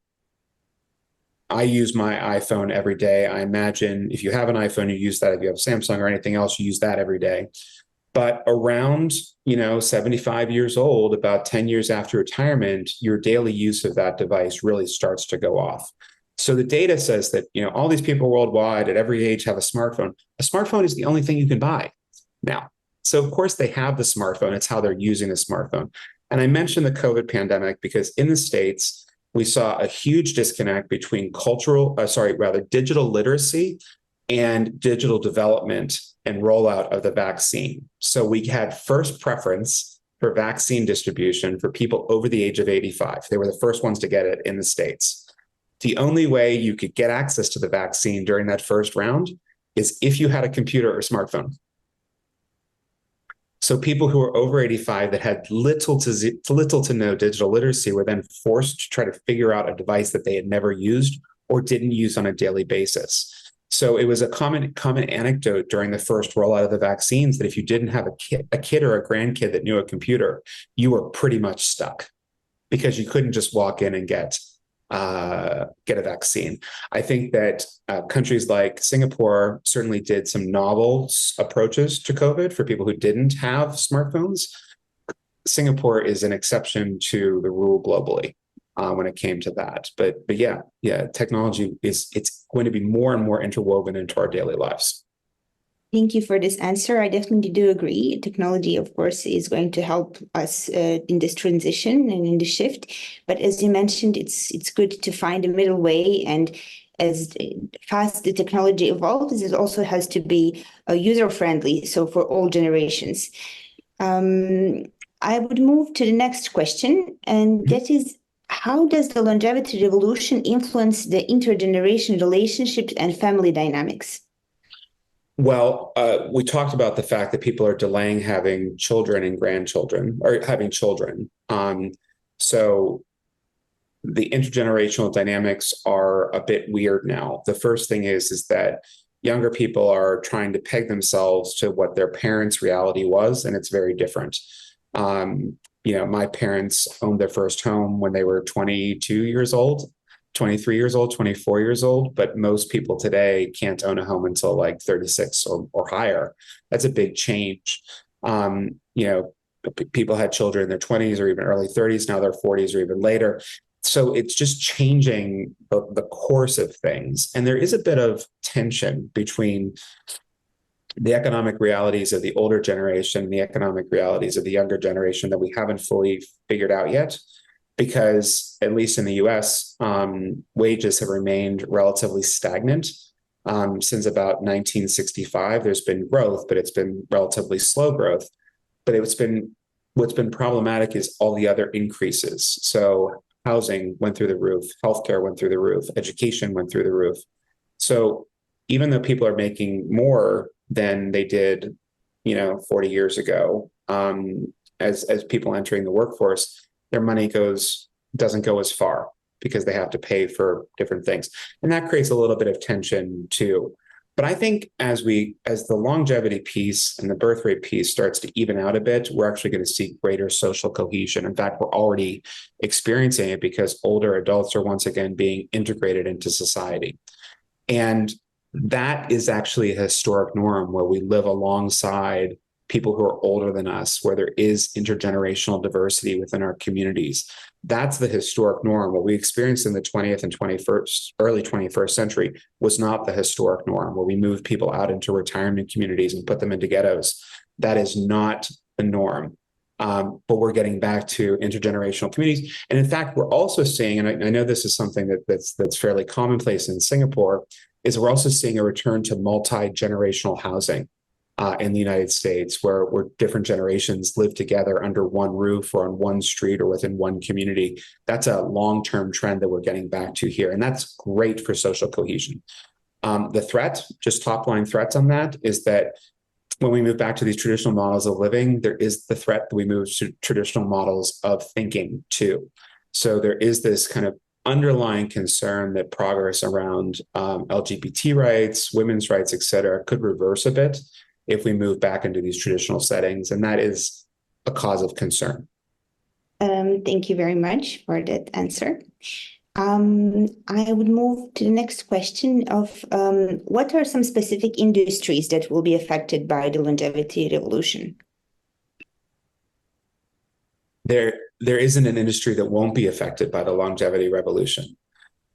I use my iPhone every day. I imagine if you have an iPhone, you use that. If you have Samsung or anything else, you use that every day. But around, 75 years old, about 10 years after retirement, your daily use of that device really starts to go off. So the data says that, all these people worldwide at every age have a smartphone. A smartphone is the only thing you can buy now. So of course they have the smartphone. It's how they're using the smartphone. And I mentioned the COVID pandemic because in the States, we saw a huge disconnect between digital literacy and digital development and rollout of the vaccine. So we had first preference for vaccine distribution for people over the age of 85. They were the first ones to get it in the States. The only way you could get access to the vaccine during that first round is if you had a computer or smartphone. So people who were over 85 that had little to no digital literacy were then forced to try to figure out a device that they had never used or didn't use on a daily basis. So it was a common anecdote during the first rollout of the vaccines that if you didn't have a kid or a grandkid that knew a computer, you were pretty much stuck because you couldn't just walk in and get a vaccine. I think that countries like Singapore certainly did some novel approaches to COVID for people who didn't have smartphones. Singapore is an exception to the rule globally when it came to that. But yeah, technology it's going to be more and more interwoven into our daily lives. Thank you for this answer. I definitely do agree. Technology, of course, is going to help us in this transition and in the shift. But as you mentioned, it's good to find a middle way. And as fast the technology evolves, it also has to be user-friendly, so for all generations. I would move to the next question, and that is, how does the longevity revolution influence the intergenerational relationships and family dynamics? Well, we talked about the fact that people are delaying having children and grandchildren or having children. So the intergenerational dynamics are a bit weird now. The first thing is that younger people are trying to peg themselves to what their parents' reality was, and it's very different. My parents owned their first home when they were 22 years old. 23 years old, 24 years old, but most people today can't own a home until like 36 or higher. That's a big change. People had children in their 20s or even early 30s, now they're 40s or even later. So it's just changing the course of things. And there is a bit of tension between the economic realities of the older generation and the economic realities of the younger generation that we haven't fully figured out yet. Because at least in the US, wages have remained relatively stagnant since about 1965. There's been growth, but it's been relatively slow growth. But what's been problematic is all the other increases. So housing went through the roof, healthcare went through the roof, education went through the roof. So even though people are making more than they did, 40 years ago, as people entering the workforce, their money doesn't go as far because they have to pay for different things. And that creates a little bit of tension too. But I think as the longevity piece and the birth rate piece starts to even out a bit, we're actually going to see greater social cohesion. In fact, we're already experiencing it because older adults are once again being integrated into society. And that is actually a historic norm where we live alongside people who are older than us, where there is intergenerational diversity within our communities. That's the historic norm. What we experienced in the 20th and early 21st century was not the historic norm, where we moved people out into retirement communities and put them into ghettos. That is not the norm. But we're getting back to intergenerational communities. And in fact, we're also seeing, and I know this is something that's fairly commonplace in Singapore, is we're also seeing a return to multi-generational housing in the United States, where different generations live together under one roof or on one street or within one community. That's a long-term trend that we're getting back to here, and that's great for social cohesion. The threat, just top-line threats on that, is that when we move back to these traditional models of living, there is the threat that we move to traditional models of thinking too. So there is this kind of underlying concern that progress around LGBT rights, women's rights, et cetera, could reverse a bit if we move back into these traditional settings. And that is a cause of concern. Thank you very much for that answer. I would move to the next question of what are some specific industries that will be affected by the longevity revolution? There isn't an industry that won't be affected by the longevity revolution.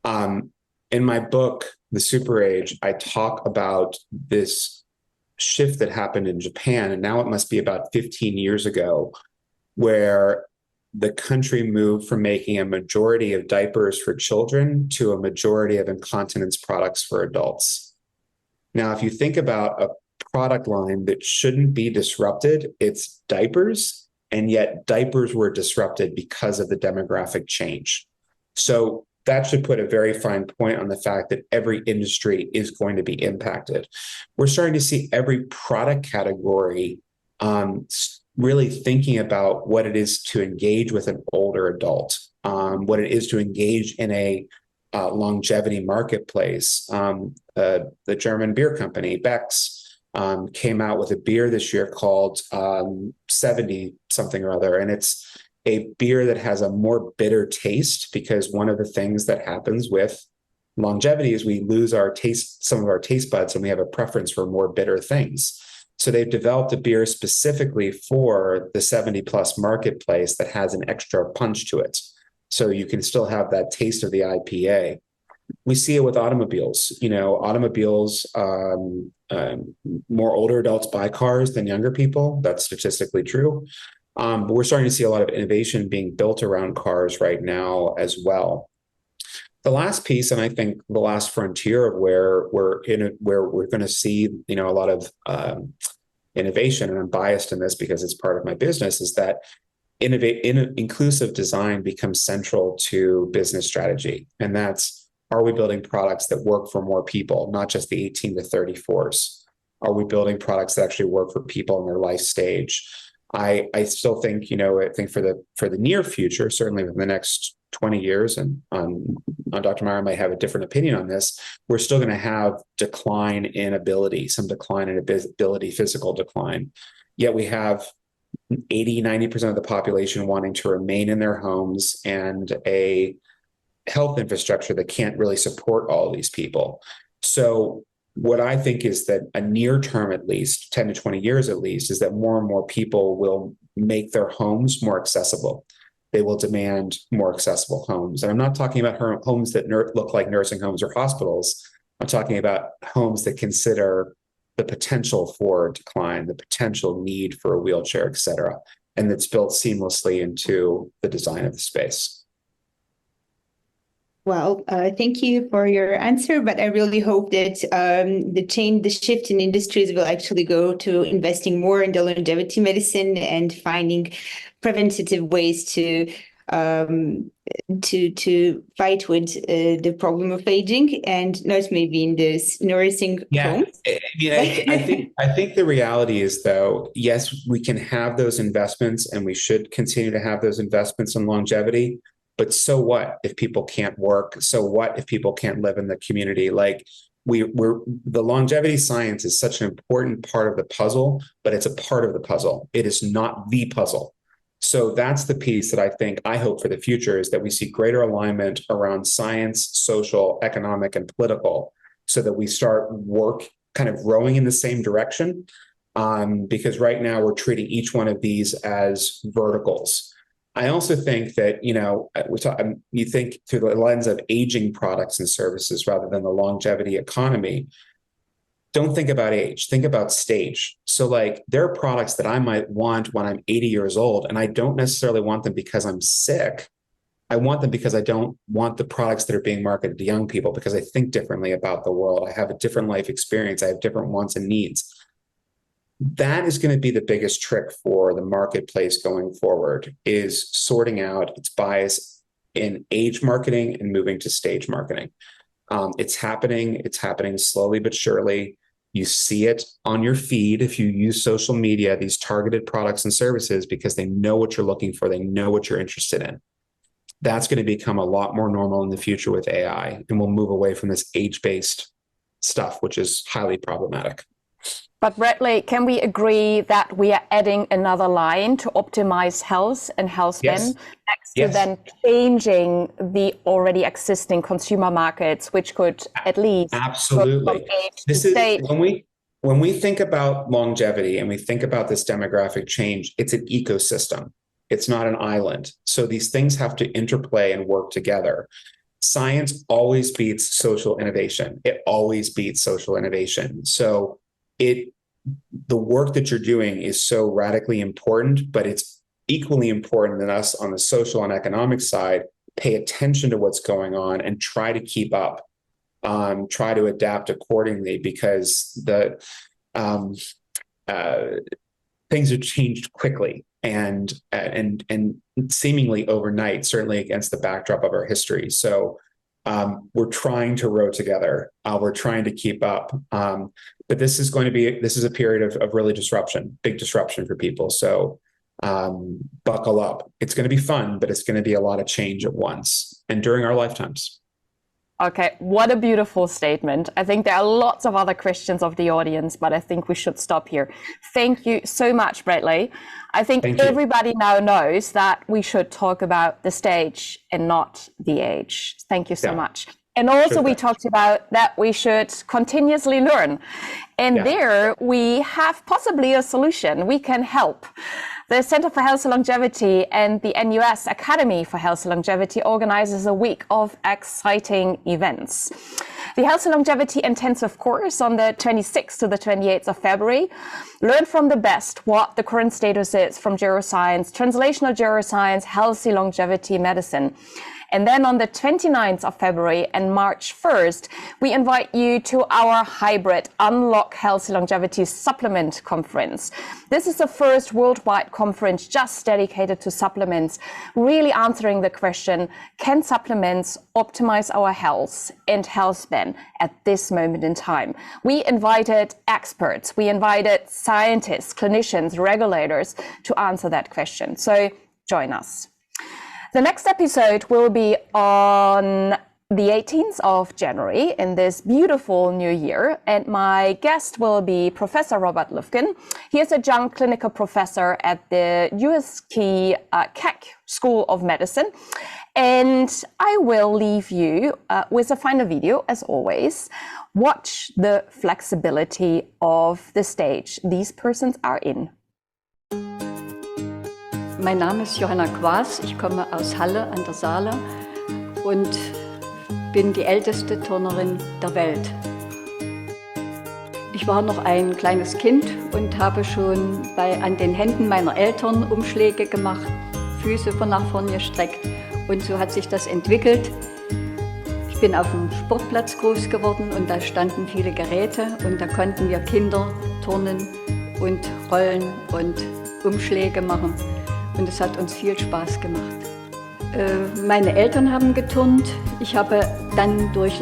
In my book, The Super Age, I talk about this shift that happened in Japan, and now it must be about 15 years ago, where the country moved from making a majority of diapers for children to a majority of incontinence products for adults. Now, if you think about a product line that shouldn't be disrupted, it's diapers, and yet diapers were disrupted because of the demographic change. So that should put a very fine point on the fact that every industry is going to be impacted. We're starting to see every product category really thinking about what it is to engage with an older adult, what it is to engage in a longevity marketplace. The German beer company, Beck's, came out with a beer this year called 70 something or other. And it's a beer that has a more bitter taste, because one of the things that happens with longevity is we lose some of our taste buds, and we have a preference for more bitter things. So they've developed a beer specifically for the 70 plus marketplace that has an extra punch to it. So you can still have that taste of the IPA. We see it with automobiles. Automobiles, more older adults buy cars than younger people. That's statistically true. But we're starting to see a lot of innovation being built around cars right now as well. The last piece, and I think the last frontier of where we're going to see, a lot of innovation, and I'm biased in this because it's part of my business, is that inclusive design becomes central to business strategy. And that's, are we building products that work for more people, not just the 18 to 34s? Are we building products that actually work for people in their life stage? I still think, I think for the near future, certainly within the next 20 years, and Dr. Meyer might have a different opinion on this, we're still going to have decline in ability, some decline in ability, physical decline. Yet we have 80-90% of the population wanting to remain in their homes, and a health infrastructure that can't really support all these people. So what I think is that a near term, at least 10 to 20 years at least, is that more and more people will make their homes more accessible. They will demand more accessible homes. And I'm not talking about homes that look like nursing homes or hospitals. I'm talking about homes that consider the potential for decline, the potential need for a wheelchair, et cetera, and that's built seamlessly into the design of the space. Well, thank you for your answer, but I really hope that the shift in industries will actually go to investing more in the longevity medicine and finding preventative ways to fight with the problem of aging, and not maybe in this nursing homes. I think the reality is, though, yes, we can have those investments, and we should continue to have those investments in longevity. But so what if people can't work? So what if people can't live in the community? Like the longevity science is such an important part of the puzzle, but it's a part of the puzzle. It is not the puzzle. So that's the piece that I hope for the future, is that we see greater alignment around science, social, economic, and political, so that we start work kind of rowing in the same direction. because right now we're treating each one of these as verticals. I also think that, you think through the lens of aging products and services rather than the longevity economy. Don't think about age, think about stage. So like there are products that I might want when I'm 80 years old, and I don't necessarily want them because I'm sick. I want them because I don't want the products that are being marketed to young people, because I think differently about the world. I have a different life experience. I have different wants and needs. That is going to be the biggest trick for the marketplace going forward, is sorting out its bias in age marketing and moving to stage marketing. It's happening slowly but surely. You see it on your feed if you use social media, these targeted products and services, because they know what you're looking for. They know what you're interested in. That's going to become a lot more normal in the future with AI, and we'll move away from this age-based stuff, which is highly problematic. But Bradley, can we agree that we are adding another line to optimize health and health span next to then changing the already existing consumer markets, which could at least absolutely. This is when we think about longevity and we think about this demographic change, it's an ecosystem. It's not an island. So these things have to interplay and work together. Science always beats social innovation. It always beats social innovation. So the work that you're doing is so radically important, but it's equally important that us on the social and economic side pay attention to what's going on and try to keep up, try to adapt accordingly, because the things have changed quickly and seemingly overnight, certainly against the backdrop of our history. So we're trying to row together. We're trying to keep up. But this is a period of really big disruption for people. So buckle up. It's going to be fun, but it's going to be a lot of change at once and during our lifetimes. Okay, what a beautiful statement. I think there are lots of other questions of the audience, but I think we should stop here. Thank you so much, Bradley. I think everybody now knows that we should talk about the stage and not the age. Thank you so much. And also we talked about that we should continuously learn. And there we have possibly a solution. We can help. The Center for Healthy Longevity and the NUS Academy for Healthy Longevity organizes a week of exciting events. The Healthy Longevity Intensive course on the 26th to the 28th of February. Learn from the best what the current status is from geroscience, translational geroscience, healthy longevity medicine. And then on the 29th of February and March 1st, we invite you to our hybrid Unlock Healthy Longevity Supplement Conference. This is the first worldwide conference just dedicated to supplements, really answering the question, can supplements optimize our health and health span at this moment in time? We invited experts, we invited scientists, clinicians, regulators to answer that question. So join us. The next episode will be on the 18th of January in this beautiful new year. And my guest will be Professor Robert Lufkin. He is a young clinical professor at the USC Keck School of Medicine. And I will leave you with a final video, as always. Watch the flexibility of the stage these persons are in. Mein Name ist Johanna Quaas, ich komme aus Halle an der Saale und bin die älteste Turnerin der Welt. Ich war noch ein kleines Kind und habe schon an den Händen meiner Eltern Umschläge gemacht, Füße von nach vorne gestreckt und so hat sich das entwickelt. Ich bin auf dem Sportplatz groß geworden und da standen viele Geräte und da konnten wir Kinder turnen und rollen und Umschläge machen. Und es hat uns viel Spaß gemacht. Meine Eltern haben geturnt. Ich habe dann durch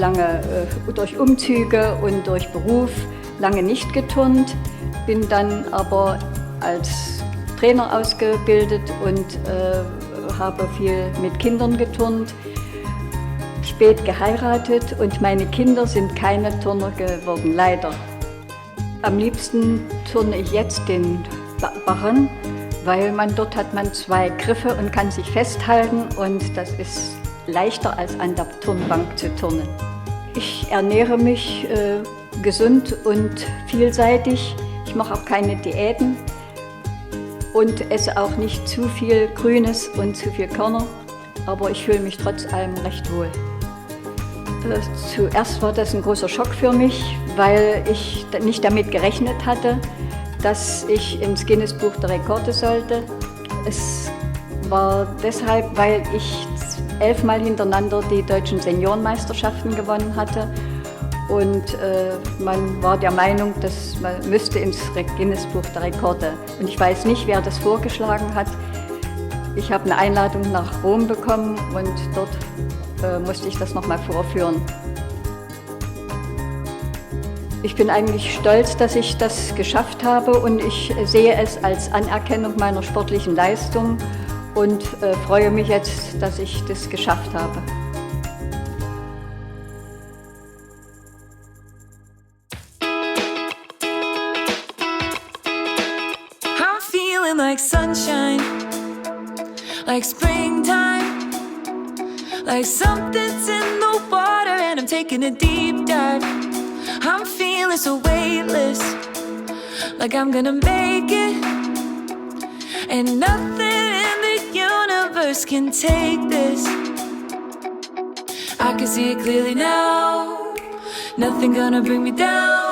Umzüge und durch Beruf lange nicht geturnt, bin dann aber als Trainer ausgebildet und habe viel mit Kindern geturnt, spät geheiratet und meine Kinder sind keine Turner geworden, leider. Am liebsten turne ich jetzt den Barren, weil dort hat man zwei Griffe und kann sich festhalten und das ist leichter als an der Turnbank zu turnen. Ich ernähre mich gesund und vielseitig. Ich mache auch keine Diäten und esse auch nicht zu viel Grünes und zu viel Körner, aber ich fühle mich trotz allem recht wohl. Zuerst war das ein großer Schock für mich, weil ich nicht damit gerechnet hatte, dass ich ins Guinness-Buch der Rekorde sollte. Es war deshalb, weil ich 11 Mal hintereinander die deutschen Seniorenmeisterschaften gewonnen hatte. Und man war der Meinung, dass man müsste ins Guinness-Buch der Rekorde. Und ich weiß nicht, wer das vorgeschlagen hat. Ich habe eine Einladung nach Rom bekommen und dort musste ich das nochmal vorführen. Ich bin eigentlich stolz, dass ich das geschafft habe und ich sehe es als Anerkennung meiner sportlichen Leistung und freue mich jetzt, dass ich das geschafft habe. I'm feeling like sunshine, like springtime, like something's in the water and I'm taking a deep dive. I'm feeling so weightless, like I'm gonna make it, and nothing in the universe can take this. I can see it clearly now, nothing gonna bring me down.